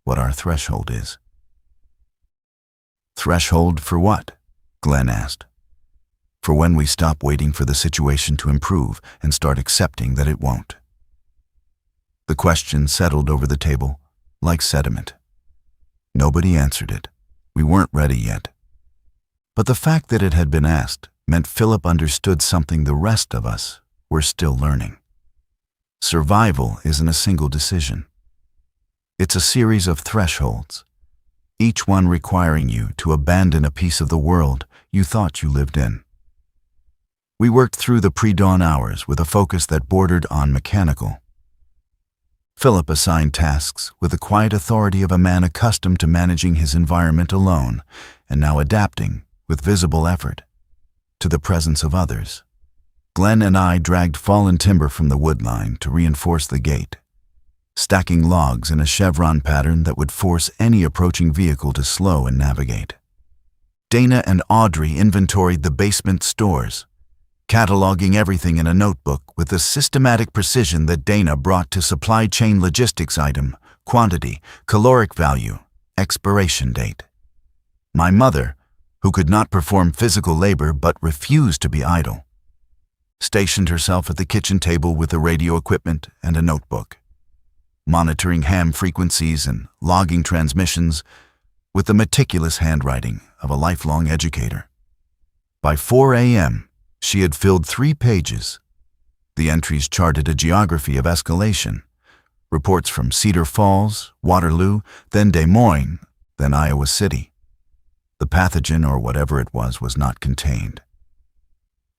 what our threshold is." "Threshold for what?" Glenn asked. "For when we stop waiting for the situation to improve and start accepting that it won't." The question settled over the table like sediment. Nobody answered it. We weren't ready yet. But the fact that it had been asked meant Philip understood something the rest of us were still learning. Survival isn't a single decision. It's a series of thresholds, each one requiring you to abandon a piece of the world you thought you lived in. We worked through the pre-dawn hours with a focus that bordered on mechanical. Philip assigned tasks with the quiet authority of a man accustomed to managing his environment alone and now adapting with visible effort. to the presence of others. Glenn and I dragged fallen timber from the wood line to reinforce the gate, stacking logs in a chevron pattern that would force any approaching vehicle to slow and navigate. Dana and Audrey inventoried the basement stores, cataloging everything in a notebook with the systematic precision that Dana brought to supply chain logistics: item, quantity, caloric value, expiration date. My mother, who could not perform physical labor but refused to be idle, stationed herself at the kitchen table with the radio equipment and a notebook, monitoring ham frequencies and logging transmissions with the meticulous handwriting of a lifelong educator. By 4 a.m., she had filled 3 pages. The entries charted a geography of escalation, reports from Cedar Falls, Waterloo, then Des Moines, then Iowa City. The pathogen, or whatever it was not contained.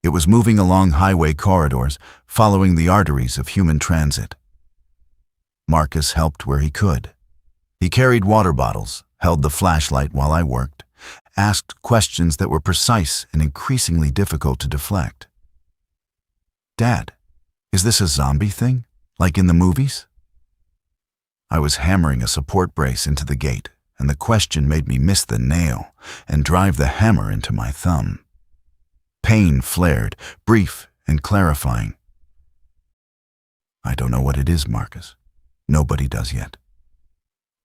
It was moving along highway corridors, following the arteries of human transit. Marcus helped where he could. He carried water bottles, held the flashlight while I worked, asked questions that were precise and increasingly difficult to deflect. "Dad, is this a zombie thing, like in the movies?" I was hammering a support brace into the gate, and the question made me miss the nail and drive the hammer into my thumb. Pain flared, brief and clarifying. "I don't know what it is, Marcus. Nobody does yet.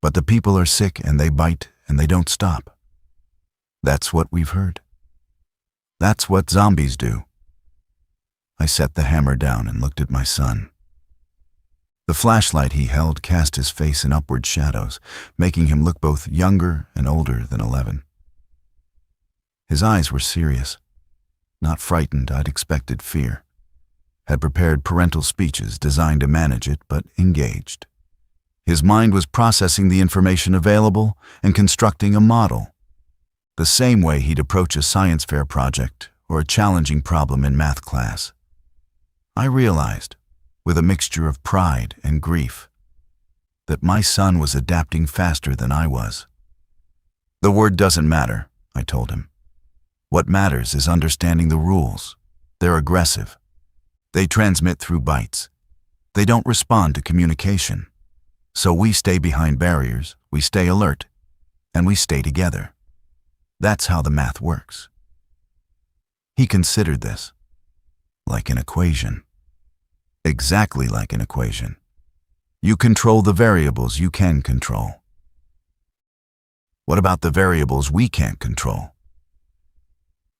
But the people are sick and they bite and they don't stop. That's what we've heard. That's what zombies do." I set the hammer down and looked at my son. The flashlight he held cast his face in upward shadows, making him look both younger and older than 11. His eyes were serious. Not frightened, I'd expected fear. Had prepared parental speeches designed to manage it, but engaged. His mind was processing the information available and constructing a model, the same way he'd approach a science fair project or a challenging problem in math class. I realized, with a mixture of pride and grief, that my son was adapting faster than I was. "The word doesn't matter," I told him. "What matters is understanding the rules. They're aggressive. They transmit through bites. They don't respond to communication. So we stay behind barriers, we stay alert, and we stay together. That's how the math works." He considered this like an equation. Exactly like an equation. You control the variables you can control. What about the variables we can't control?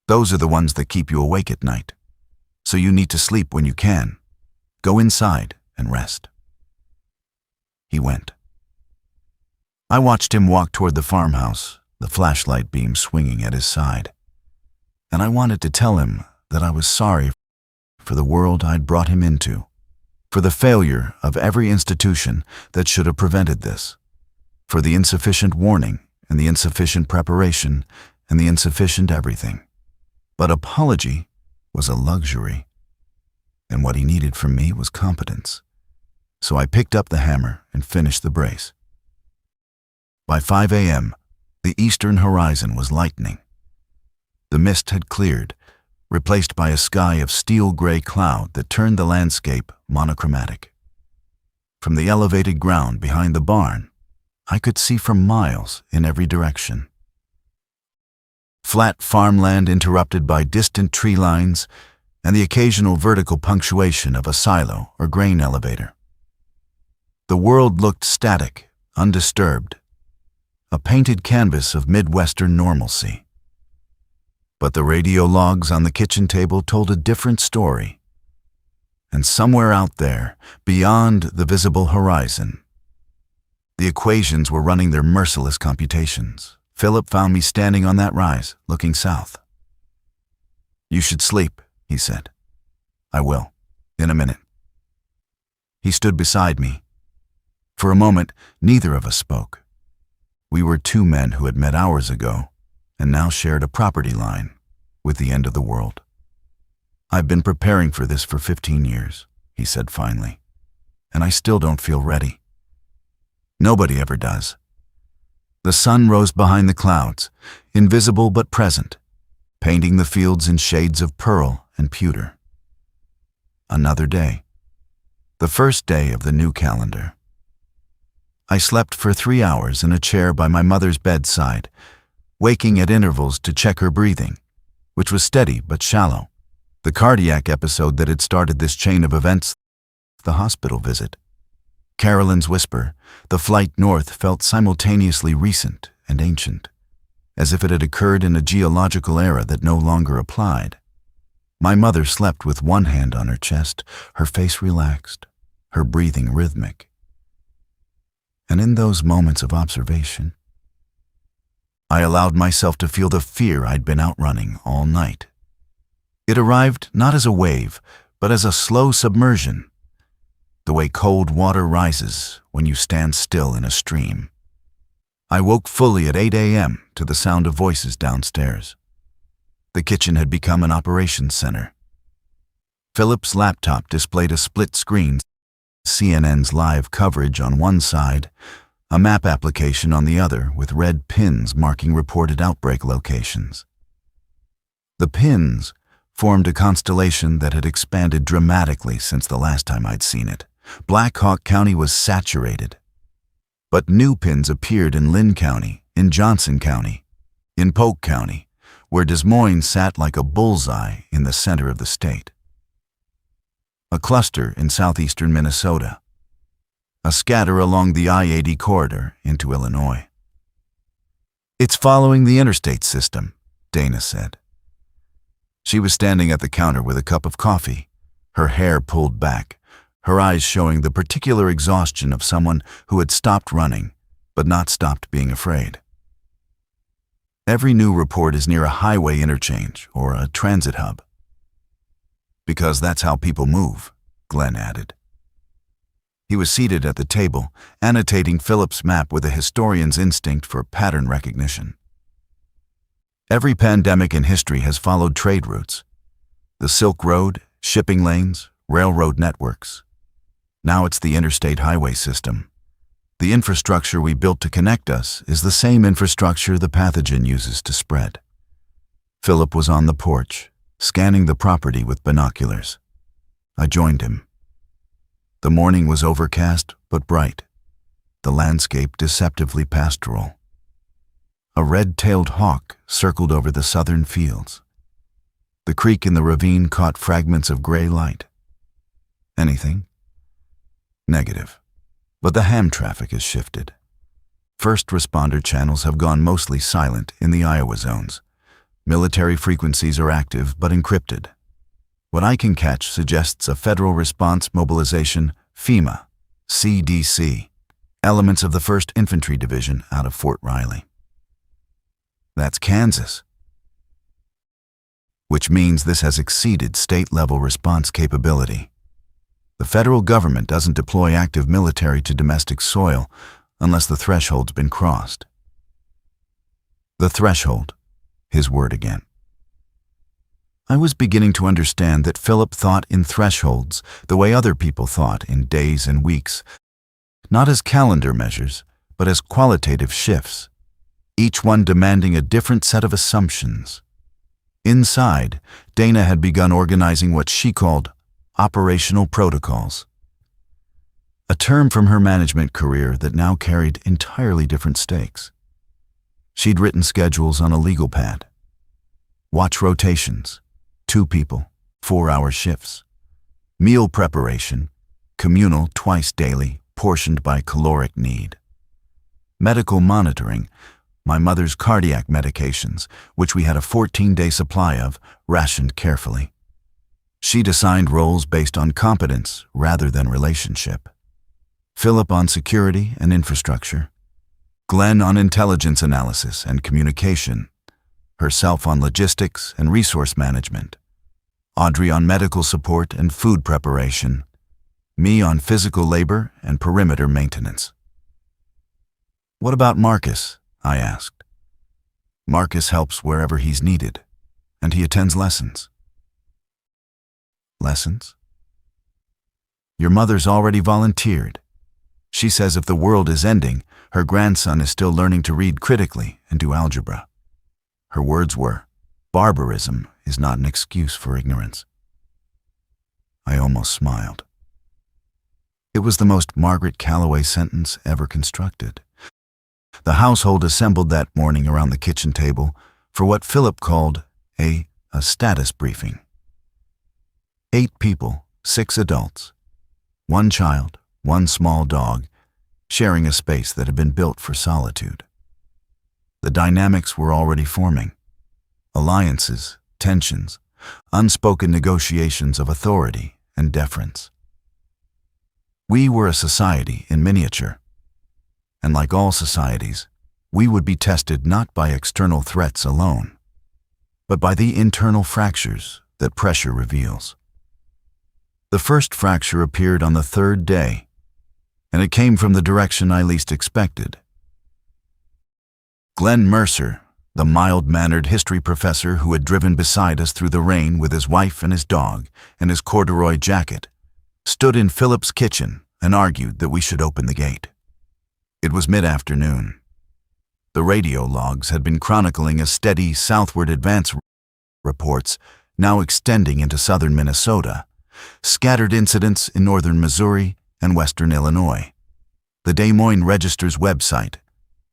Those are the ones that keep you awake at night. So you need to sleep when you can. Go inside and rest. He went. I watched him walk toward the farmhouse, the flashlight beam swinging at his side. And I wanted to tell him that I was sorry for the world I'd brought him into, for the failure of every institution that should have prevented this, for the insufficient warning and the insufficient preparation and the insufficient everything. But apology was a luxury, and what he needed from me was competence. So I picked up the hammer and finished the brace. By 5 a.m., the eastern horizon was lightening. The mist had cleared, replaced by a sky of steel-gray cloud that turned the landscape monochromatic. From the elevated ground behind the barn, I could see for miles in every direction. Flat farmland interrupted by distant tree lines and the occasional vertical punctuation of a silo or grain elevator. The world looked static, undisturbed, a painted canvas of Midwestern normalcy. But the radio logs on the kitchen table told a different story. And somewhere out there, beyond the visible horizon, the equations were running their merciless computations. Philip found me standing on that rise, looking south. "You should sleep," he said. "I will, in a minute." He stood beside me. For a moment, neither of us spoke. We were 2 men who had met hours ago and now shared a property line with the end of the world. "I've been preparing for this for 15 years, he said finally, "and I still don't feel ready." Nobody ever does. The sun rose behind the clouds, invisible but present, painting the fields in shades of pearl and pewter. Another day. The first day of the new calendar. I slept for 3 hours in a chair by my mother's bedside, waking at intervals to check her breathing, which was steady but shallow. The cardiac episode that had started this chain of events, the hospital visit. Carolyn's whisper, the flight north, felt simultaneously recent and ancient, as if it had occurred in a geological era that no longer applied. My mother slept with one hand on her chest, her face relaxed, her breathing rhythmic. And in those moments of observation, I allowed myself to feel the fear I'd been outrunning all night. It arrived not as a wave, but as a slow submersion, the way cold water rises when you stand still in a stream. I woke fully at 8 a.m. to the sound of voices downstairs. The kitchen had become an operations center. Philip's laptop displayed a split screen, CNN's live coverage on one side, a map application on the other with red pins marking reported outbreak locations. The pins formed a constellation that had expanded dramatically since the last time I'd seen it. Black Hawk County was saturated. But new pins appeared in Lynn County, in Johnson County, in Polk County, where Des Moines sat like a bullseye in the center of the state. A cluster in southeastern Minnesota. A scatter along the I-80 corridor into Illinois. "It's following the interstate system," Dana said. She was standing at the counter with a cup of coffee, her hair pulled back, her eyes showing the particular exhaustion of someone who had stopped running, but not stopped being afraid. "Every new report is near a highway interchange or a transit hub." "Because that's how people move," Glenn added. He was seated at the table, annotating Philip's map with a historian's instinct for pattern recognition. "Every pandemic in history has followed trade routes. The Silk Road, shipping lanes, railroad networks. Now it's the interstate highway system. The infrastructure we built to connect us is the same infrastructure the pathogen uses to spread." Philip was on the porch, scanning the property with binoculars. I joined him. The morning was overcast but bright, the landscape deceptively pastoral. A red-tailed hawk circled over the southern fields. The creek in the ravine caught fragments of gray light. Anything? Negative. But the ham traffic has shifted. First responder channels have gone mostly silent in the Iowa zones. Military frequencies are active but encrypted. What I can catch suggests a Federal Response Mobilization, FEMA, CDC, elements of the 1st Infantry Division out of Fort Riley. That's Kansas. Which means this has exceeded state-level response capability. The federal government doesn't deploy active military to domestic soil unless the threshold's been crossed. The threshold, his word again. I was beginning to understand that Philip thought in thresholds the way other people thought in days and weeks, not as calendar measures, but as qualitative shifts, each one demanding a different set of assumptions. Inside, Dana had begun organizing what she called operational protocols, a term from her management career that now carried entirely different stakes. She'd written schedules on a legal pad. Watch rotations, 2 people, 4-hour shifts. Meal preparation, communal twice daily, portioned by caloric need. Medical monitoring, my mother's cardiac medications, which we had a 14-day supply of, rationed carefully. She'd assigned roles based on competence rather than relationship. Philip on security and infrastructure, Glenn on intelligence analysis and communication, herself on logistics and resource management, Audrey on medical support and food preparation, me on physical labor and perimeter maintenance. "What about Marcus?" I asked. "Marcus helps wherever he's needed, and he attends lessons." "Lessons?" "Your mother's already volunteered. She says if the world is ending, her grandson is still learning to read critically and do algebra." Her words were, barbarism is not an excuse for ignorance. I almost smiled. It was the most Margaret Calloway sentence ever constructed. The household assembled that morning around the kitchen table for what Philip called a status briefing. 8 people, 6 adults, 1 child, 1 small dog, sharing a space that had been built for solitude. The dynamics were already forming. Alliances, tensions, unspoken negotiations of authority and deference. We were a society in miniature, and like all societies, we would be tested not by external threats alone, but by the internal fractures that pressure reveals. The first fracture appeared on the 3rd day, and it came from the direction I least expected. Glenn Mercer, the mild-mannered history professor who had driven beside us through the rain with his wife and his dog and his corduroy jacket, stood in Philip's kitchen and argued that we should open the gate. It was mid-afternoon. The radio logs had been chronicling a steady southward advance, reports now extending into southern Minnesota, scattered incidents in northern Missouri and western Illinois. The Des Moines Register's website,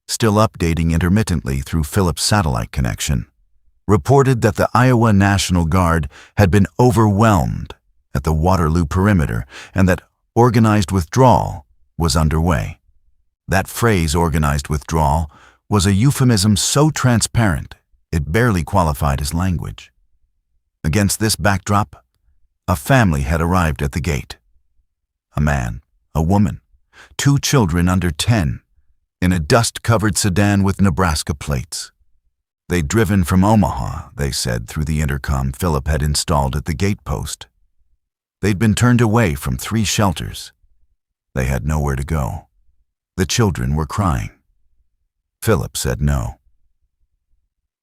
still updating intermittently through Philip's satellite connection, reported that the Iowa National Guard had been overwhelmed at the Waterloo perimeter and that organized withdrawal was underway. That phrase, organized withdrawal, was a euphemism so transparent it barely qualified as language. Against this backdrop, a family had arrived at the gate. A man, a woman, 2 children under 10, in a dust-covered sedan with Nebraska plates. They'd driven from Omaha, they said through the intercom Philip had installed at the gate post. They'd been turned away from 3 shelters. They had nowhere to go. The children were crying. Philip said no.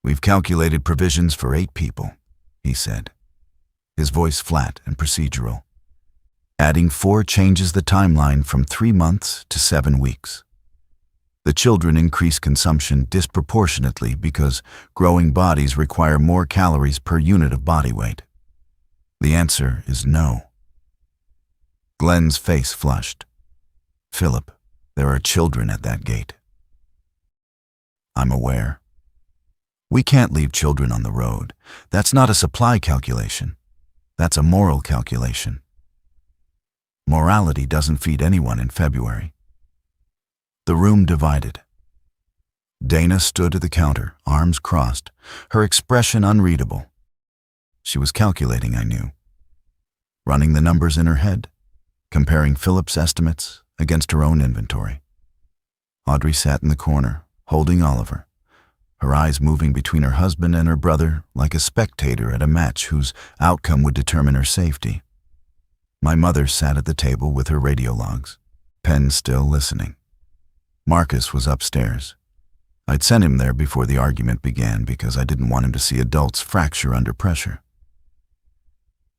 "We've calculated provisions for 8 people," he said, his voice flat and procedural. "Adding 4 changes the timeline from 3 months to 7 weeks. The children increase consumption disproportionately because growing bodies require more calories per unit of body weight. The answer is no." Glenn's face flushed. "Philip, there are children at that gate." "I'm aware. We can't leave children on the road. That's not a supply calculation. That's a moral calculation. Morality doesn't feed anyone in February." The room divided. Dana stood at the counter, arms crossed, her expression unreadable. She was calculating, I knew. Running the numbers in her head, comparing Philip's estimates against her own inventory. Audrey sat in the corner, holding Oliver, her eyes moving between her husband and her brother like a spectator at a match whose outcome would determine her safety. My mother sat at the table with her radio logs, pen still listening. Marcus was upstairs. I'd sent him there before the argument began because I didn't want him to see adults fracture under pressure.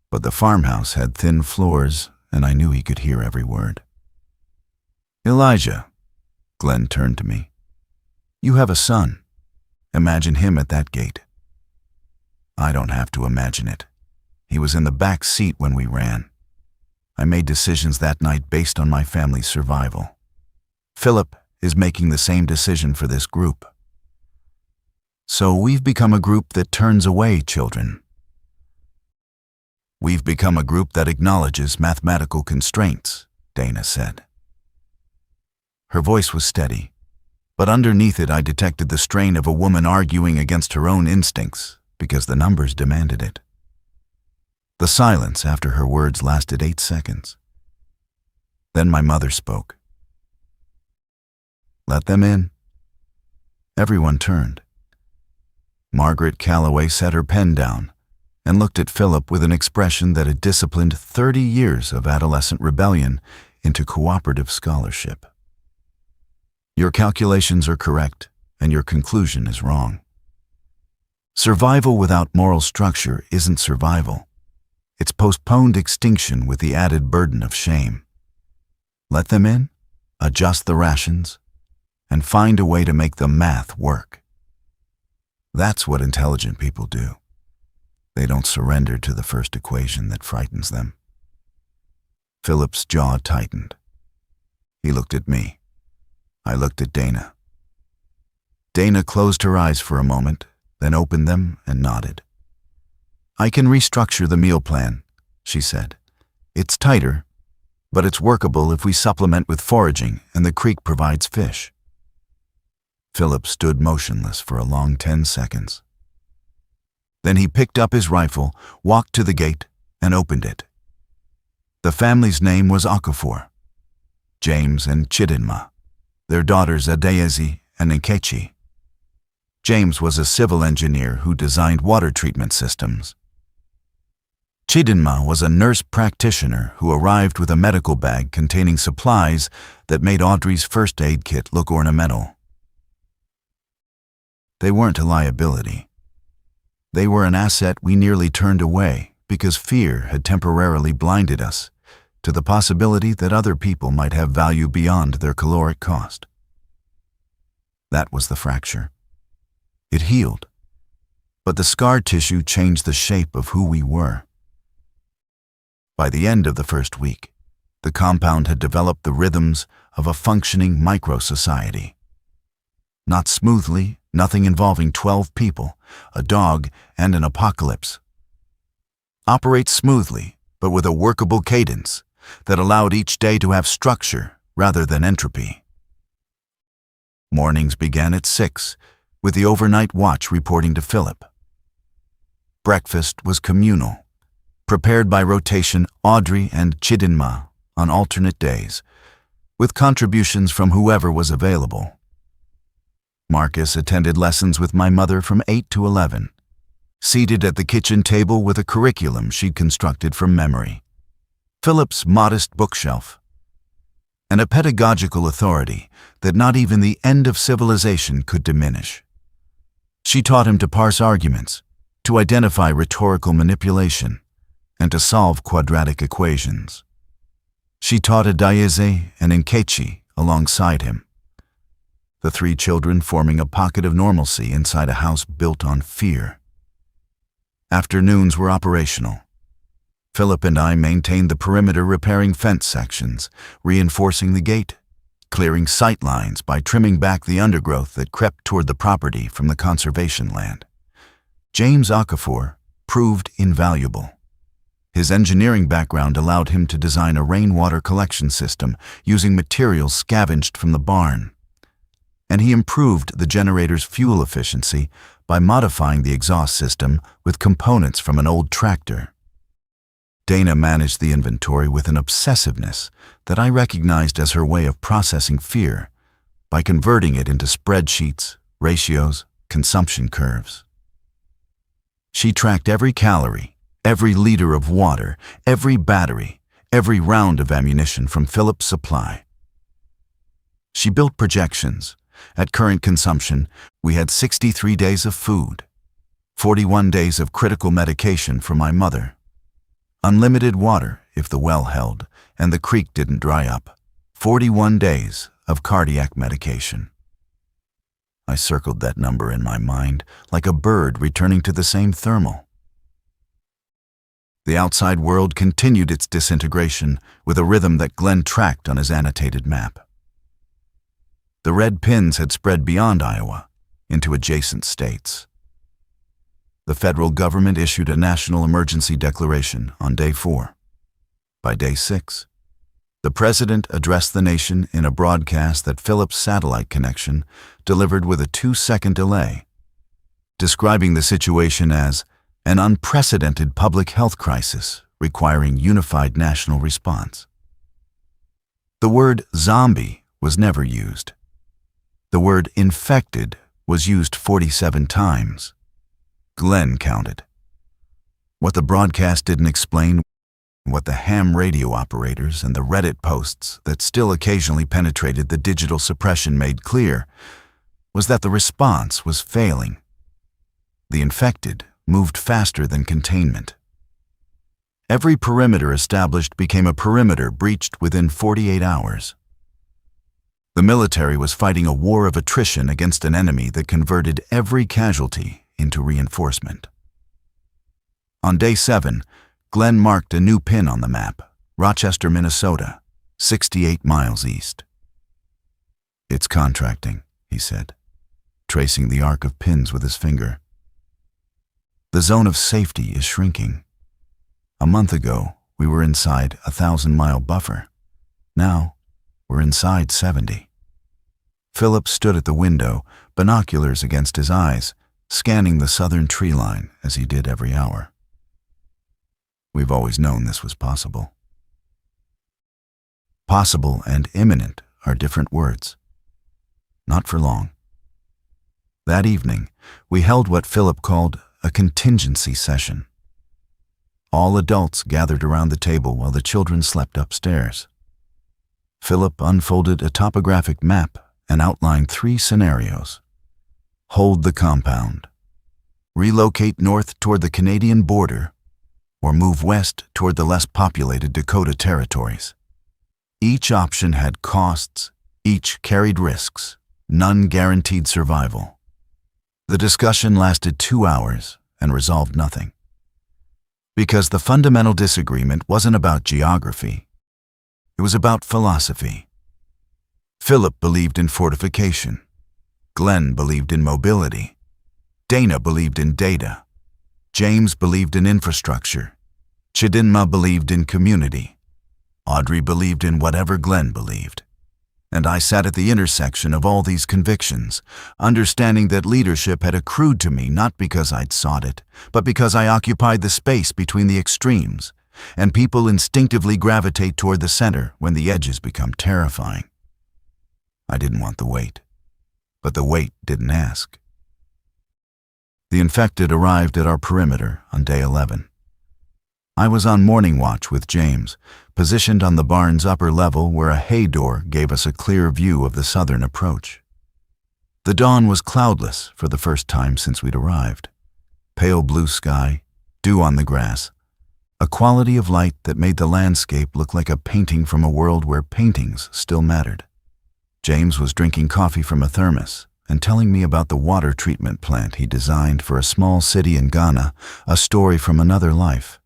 But the farmhouse had thin floors, and I knew he could hear every word. "Elijah," Glenn turned to me, "you have a son. Imagine him at that gate." I don't have to imagine it. He was in the back seat when we ran. I made decisions that night based on my family's survival. Philip is making the same decision for this group. So we've become a group that turns away children. We've become a group that acknowledges mathematical constraints, Dana said. Her voice was steady, but underneath it I detected the strain of a woman arguing against her own instincts because the numbers demanded it. The silence after her words lasted 8 seconds. Then my mother spoke. "Let them in." Everyone turned. Margaret Calloway set her pen down and looked at Philip with an expression that had disciplined 30 years of adolescent rebellion into cooperative scholarship. "Your calculations are correct, and your conclusion is wrong. Survival without moral structure isn't survival. It's postponed extinction with the added burden of shame. Let them in, adjust the rations, and find a way to make the math work. That's what intelligent people do." They don't surrender to the first equation that frightens them. Philip's jaw tightened. He looked at me. I looked at Dana. Dana closed her eyes for a moment, then opened them and nodded. "I can restructure the meal plan," she said. "It's tighter, but it's workable if we supplement with foraging and the creek provides fish." Philip stood motionless for a long 10 seconds. Then he picked up his rifle, walked to the gate, and opened it. The family's name was Okafor, James and Chidinma, their daughters Adeyezi and Nkechi. James was a civil engineer who designed water treatment systems. Chidinma was a nurse practitioner who arrived with a medical bag containing supplies that made Audrey's first aid kit look ornamental. They weren't a liability. They were an asset we nearly turned away because fear had temporarily blinded us to the possibility that other people might have value beyond their caloric cost. That was the fracture. It healed, but the scar tissue changed the shape of who we were. By the end of the first week, the compound had developed the rhythms of a functioning micro-society. Not smoothly, nothing involving 12 people, a dog, and an apocalypse. Operates smoothly, but with a workable cadence that allowed each day to have structure rather than entropy. Mornings began at 6, with the overnight watch reporting to Philip. Breakfast was communal, prepared by rotation Audrey and Chidinma on alternate days, with contributions from whoever was available. Marcus attended lessons with my mother from 8 to 11, seated at the kitchen table with a curriculum she'd constructed from memory. Philip's modest bookshelf, and a pedagogical authority that not even the end of civilization could diminish. She taught him to parse arguments, to identify rhetorical manipulation, and to solve quadratic equations. She taught Adeyezi and Nkechi alongside him, the 3 children forming a pocket of normalcy inside a house built on fear. Afternoons were operational. Philip and I maintained the perimeter, repairing fence sections, reinforcing the gate, clearing sight lines by trimming back the undergrowth that crept toward the property from the conservation land. James Okafor proved invaluable. His engineering background allowed him to design a rainwater collection system using materials scavenged from the barn, and he improved the generator's fuel efficiency by modifying the exhaust system with components from an old tractor. Dana managed the inventory with an obsessiveness that I recognized as her way of processing fear by converting it into spreadsheets, ratios, consumption curves. She tracked every calorie, every liter of water, every battery, every round of ammunition from Philip's supply. She built projections. At current consumption, we had 63 days of food, 41 days of critical medication for my mother, unlimited water if the well held and the creek didn't dry up, 41 days of cardiac medication. I circled that number in my mind like a bird returning to the same thermal. The outside world continued its disintegration with a rhythm that Glenn tracked on his annotated map. The red pins had spread beyond Iowa, into adjacent states. The federal government issued a national emergency declaration on day 4. By day 6, the president addressed the nation in a broadcast that Philip's satellite connection delivered with a 2-second delay, describing the situation as an unprecedented public health crisis requiring unified national response. The word zombie was never used. The word infected was used 47 times. Glenn counted. What the broadcast didn't explain, what the ham radio operators and the Reddit posts that still occasionally penetrated the digital suppression made clear, was that the response was failing. The infected moved faster than containment. Every perimeter established became a perimeter breached within 48 hours. The military was fighting a war of attrition against an enemy that converted every casualty into reinforcement. On day 7, Glenn marked a new pin on the map, Rochester, Minnesota, 68 miles east. "It's contracting," he said, tracing the arc of pins with his finger. "The zone of safety is shrinking. A month ago, we were inside a 1,000-mile buffer. Now, we're inside 70. Philip stood at the window, binoculars against his eyes, scanning the southern tree line as he did every hour. We've always known this was possible. Possible and imminent are different words. Not for long. That evening, we held what Philip called a contingency session. All adults gathered around the table while the children slept upstairs. Philip unfolded a topographic map and outlined 3 scenarios. Hold the compound, relocate north toward the Canadian border, or move west toward the less populated Dakota territories. Each option had costs, each carried risks, none guaranteed survival. The discussion lasted 2 hours and resolved nothing. Because the fundamental disagreement wasn't about geography. It was about philosophy. Philip believed in fortification. Glenn believed in mobility. Dana believed in data. James believed in infrastructure. Chidinma believed in community. Audrey believed in whatever Glenn believed. And I sat at the intersection of all these convictions, understanding that leadership had accrued to me not because I'd sought it, but because I occupied the space between the extremes, and people instinctively gravitate toward the center when the edges become terrifying. I didn't want the weight, but the weight didn't ask. The infected arrived at our perimeter on day 11. I was on morning watch with James, positioned on the barn's upper level where a hay door gave us a clear view of the southern approach. The dawn was cloudless for the first time since we'd arrived. Pale blue sky, dew on the grass, a quality of light that made the landscape look like a painting from a world where paintings still mattered. James was drinking coffee from a thermos and telling me about the water treatment plant he designed for a small city in Ghana, a story from another life.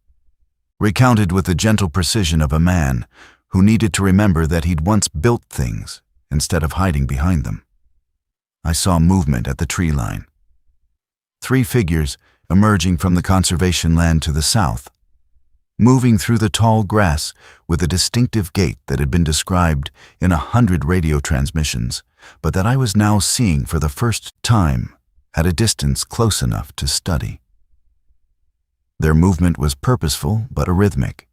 Recounted with the gentle precision of a man who needed to remember that he'd once built things instead of hiding behind them. I saw movement at the tree line. 3 figures emerging from the conservation land to the south, moving through the tall grass with a distinctive gait that had been described in 100 radio transmissions, but that I was now seeing for the first time at a distance close enough to study. Their movement was purposeful but arrhythmic,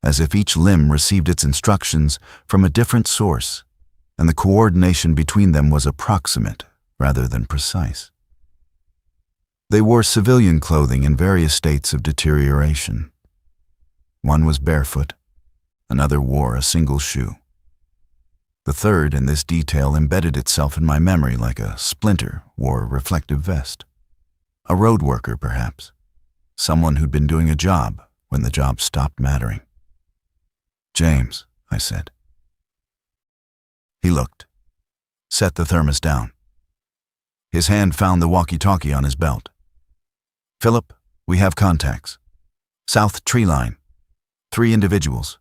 as if each limb received its instructions from a different source, and the coordination between them was approximate rather than precise. They wore civilian clothing in various states of deterioration. One was barefoot, another wore a single shoe. The third, in this detail, embedded itself in my memory like a splinter wore a reflective vest. A road worker, perhaps. Someone who'd been doing a job when the job stopped mattering. "James," I said. He looked, set the thermos down. His hand found the walkie-talkie on his belt. "Philip, we have contacts. South tree line. 3 individuals,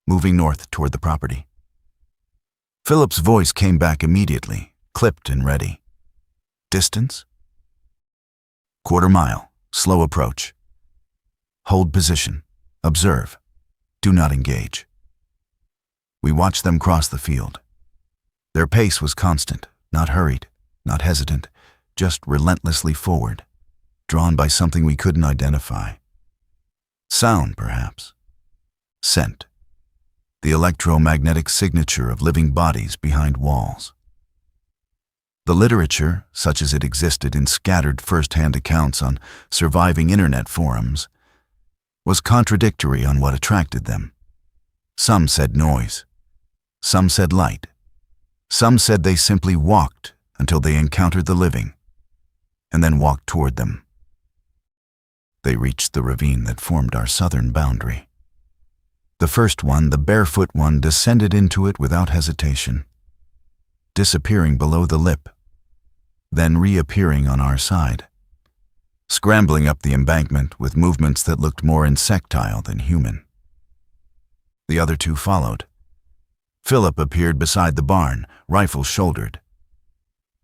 moving north toward the property." Philip's voice came back immediately, clipped and ready. "Distance?" "Quarter mile, slow approach. Hold position. Observe. Do not engage." We watched them cross the field. Their pace was constant, not hurried, not hesitant, just relentlessly forward, drawn by something we couldn't identify. Sound, perhaps. Scent. The electromagnetic signature of living bodies behind walls. The literature, such as it existed in scattered first-hand accounts on surviving internet forums, was contradictory on what attracted them. Some said noise. Some said light. Some said they simply walked until they encountered the living, and then walked toward them. They reached the ravine that formed our southern boundary. The first one, the barefoot one, descended into it without hesitation, disappearing below the lip, then reappearing on our side. scrambling up the embankment with movements that looked more insectile than human. The other two followed. Philip appeared beside the barn, rifle shouldered.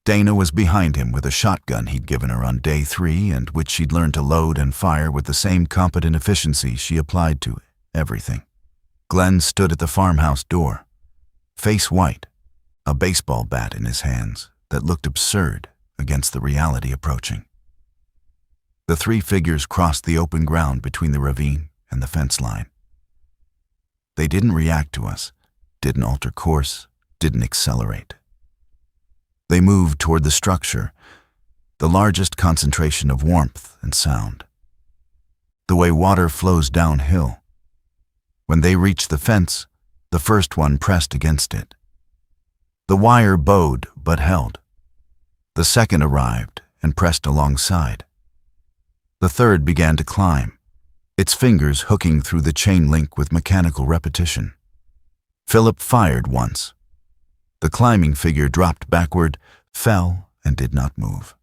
Dana was behind him with a shotgun he'd given her on day 3 and which she'd learned to load and fire with the same competent efficiency she applied to everything. Glenn stood at the farmhouse door, face white, a baseball bat in his hands that looked absurd against the reality approaching. The 3 figures crossed the open ground between the ravine and the fence line. They didn't react to us, didn't alter course, didn't accelerate. They moved toward the structure, the largest concentration of warmth and sound. The way water flows downhill. When they reached the fence, the first one pressed against it. The wire bowed but held. The second arrived and pressed alongside. The third began to climb, its fingers hooking through the chain link with mechanical repetition. Philip fired once. The climbing figure dropped backward, fell, and did not move.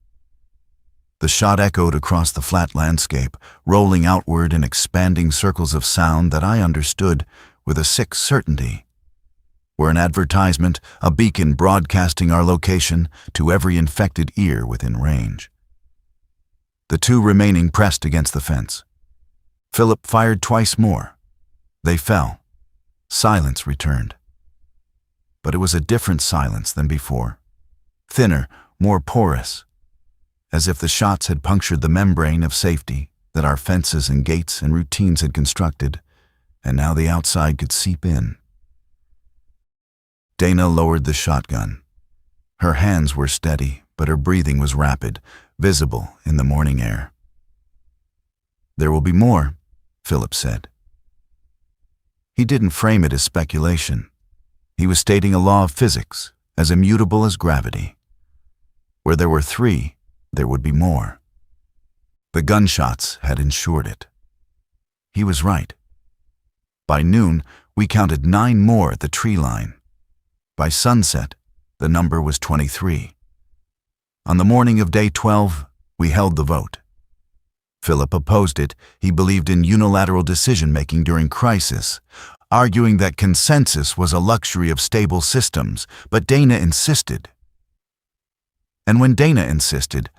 The shot echoed across the flat landscape, rolling outward in expanding circles of sound that I understood with a sick certainty were an advertisement, a beacon broadcasting our location to every infected ear within range. The 2 remaining pressed against the fence. Philip fired twice more. They fell. Silence returned. But it was a different silence than before. Thinner, more porous, as if the shots had punctured the membrane of safety that our fences and gates and routines had constructed, and now the outside could seep in. Dana lowered the shotgun. Her hands were steady, but her breathing was rapid, visible in the morning air. "There will be more," Philip said. He didn't frame it as speculation. He was stating a law of physics, as immutable as gravity. Where there were 3, there would be more. The gunshots had ensured it. He was right. By noon, we counted 9 more at the tree line. By sunset, the number was 23. On the morning of day 12, we held the vote. Philip opposed it. He believed in unilateral decision-making during crisis, arguing that consensus was a luxury of stable systems, but Dana insisted. And when Dana insisted,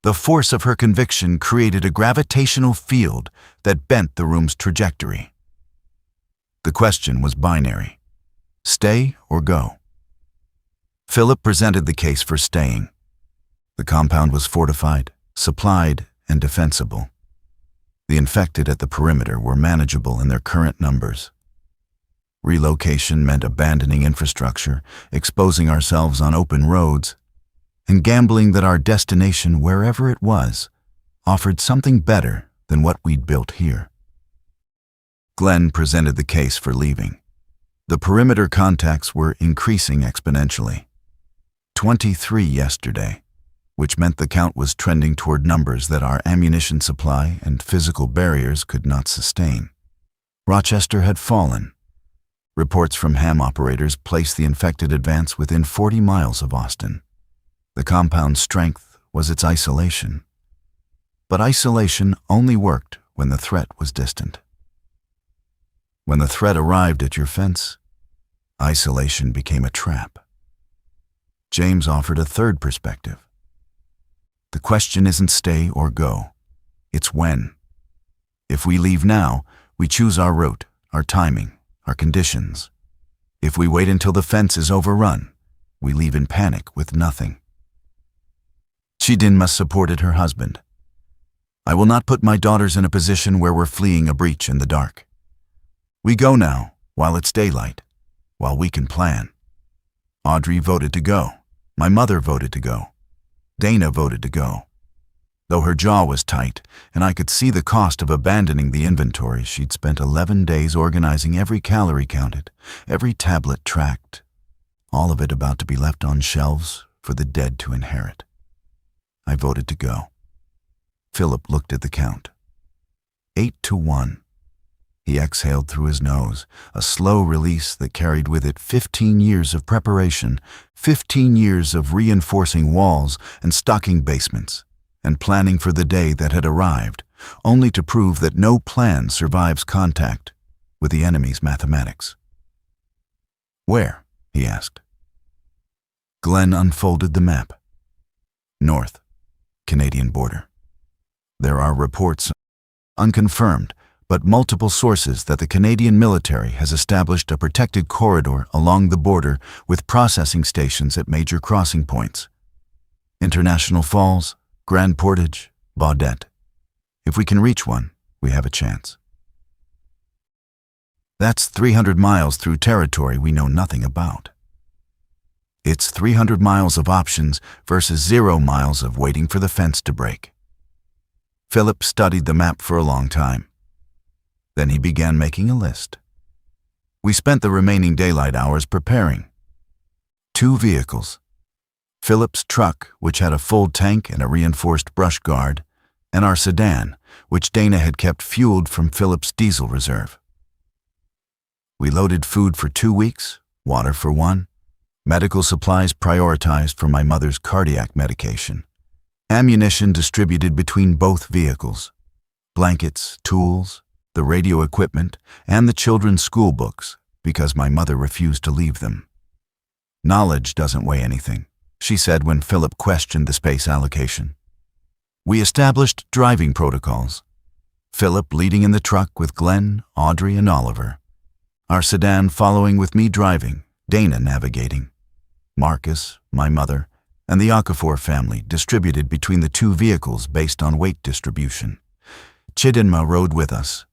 the force of her conviction created a gravitational field that bent the room's trajectory. The question was binary: stay or go. Philip presented the case for staying. The compound was fortified, supplied, and defensible. The infected at the perimeter were manageable in their current numbers. Relocation meant abandoning infrastructure, exposing ourselves on open roads, and gambling that our destination, wherever it was, offered something better than what we'd built here. Glenn presented the case for leaving. The perimeter contacts were increasing exponentially. 23 yesterday, which meant the count was trending toward numbers that our ammunition supply and physical barriers could not sustain. Rochester had fallen. Reports from ham operators placed the infected advance within 40 miles of Austin. The compound's strength was its isolation. But isolation only worked when the threat was distant. When the threat arrived at your fence, isolation became a trap. James offered a third perspective. The question isn't stay or go, it's when. If we leave now, we choose our route, our timing, our conditions. If we wait until the fence is overrun, we leave in panic with nothing. Chidinma supported her husband. I will not put my daughters in a position where we're fleeing a breach in the dark. We go now, while it's daylight, while we can plan. Audrey voted to go. My mother voted to go. Dana voted to go. Though her jaw was tight, and I could see the cost of abandoning the inventory, she'd spent 11 days organizing every calorie counted, every tablet tracked, all of it about to be left on shelves for the dead to inherit. I voted to go. Philip looked at the count. 8-1. He exhaled through his nose, a slow release that carried with it 15 years of preparation, 15 years of reinforcing walls and stocking basements, and planning for the day that had arrived, only to prove that no plan survives contact with the enemy's mathematics. "Where?" he asked. Glenn unfolded the map. "North, Canadian border. There are reports, unconfirmed, but multiple sources that the Canadian military has established a protected corridor along the border with processing stations at major crossing points. International Falls, Grand Portage, Baudette. If we can reach one, we have a chance." That's 300 miles through territory we know nothing about. It's 300 miles of options versus 0 miles of waiting for the fence to break. Philip studied the map for a long time. Then he began making a list. We spent the remaining daylight hours preparing. 2 vehicles. Philip's truck, which had a full tank and a reinforced brush guard, and our sedan, which Dana had kept fueled from Philip's diesel reserve. We loaded food for 2 weeks, water for 1, medical supplies prioritized for my mother's cardiac medication, ammunition distributed between both vehicles, blankets, tools, the radio equipment, and the children's school books, because my mother refused to leave them. "Knowledge doesn't weigh anything," she said when Philip questioned the space allocation. We established driving protocols. Philip leading in the truck with Glenn, Audrey, and Oliver. Our sedan following with me driving, Dana navigating. Marcus, my mother, and the Okafor family distributed between the 2 vehicles based on weight distribution. Chidinma rode with us,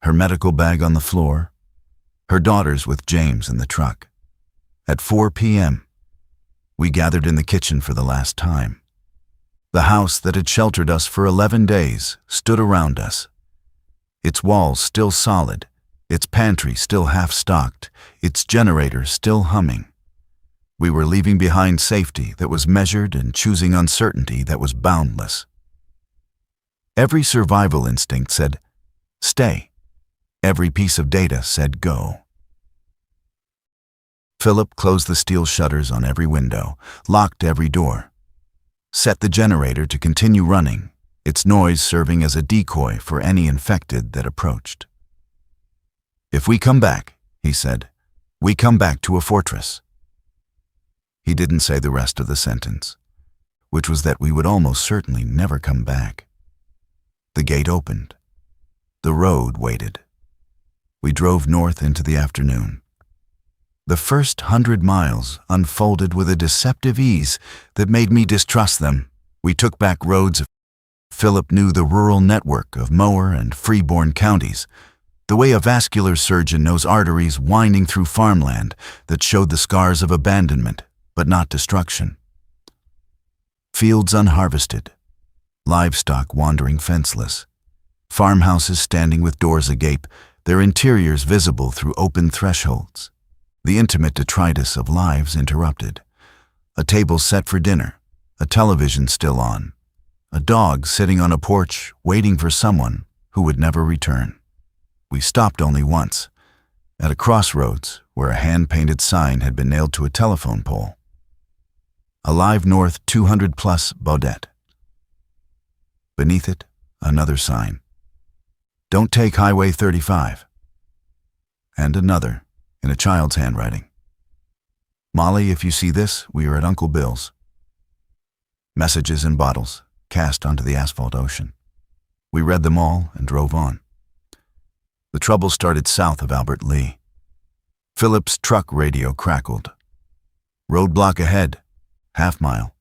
her medical bag on the floor, her daughters with James in the truck. At 4 p.m., we gathered in the kitchen for the last time. The house that had sheltered us for 11 days stood around us. Its walls still solid, its pantry still half-stocked, its generator still humming. We were leaving behind safety that was measured and choosing uncertainty that was boundless. Every survival instinct said, "Stay." Every piece of data said, "Go." Philip closed the steel shutters on every window, locked every door, set the generator to continue running, its noise serving as a decoy for any infected that approached. "If we come back," he said, "we come back to a fortress." He didn't say the rest of the sentence, which was that we would almost certainly never come back. The gate opened. The road waited. We drove north into the afternoon. The first 100 miles unfolded with a deceptive ease that made me distrust them. We took back roads. Philip knew the rural network of Mower and Freeborn counties, the way a vascular surgeon knows arteries winding through farmland that showed the scars of abandonment, but not destruction. Fields unharvested, livestock wandering fenceless, farmhouses standing with doors agape, their interiors visible through open thresholds, the intimate detritus of lives interrupted, a table set for dinner, a television still on, a dog sitting on a porch waiting for someone who would never return. We stopped only once, at a crossroads where a hand-painted sign had been nailed to a telephone pole. Alive North 200+ Baudette. Beneath it, another sign. Don't take Highway 35. And another, in a child's handwriting. Molly, if you see this, we are at Uncle Bill's. Messages in bottles, cast onto the asphalt ocean. We read them all and drove on. The trouble started south of Albert Lee. Philip's truck radio crackled. Roadblock ahead, half mile.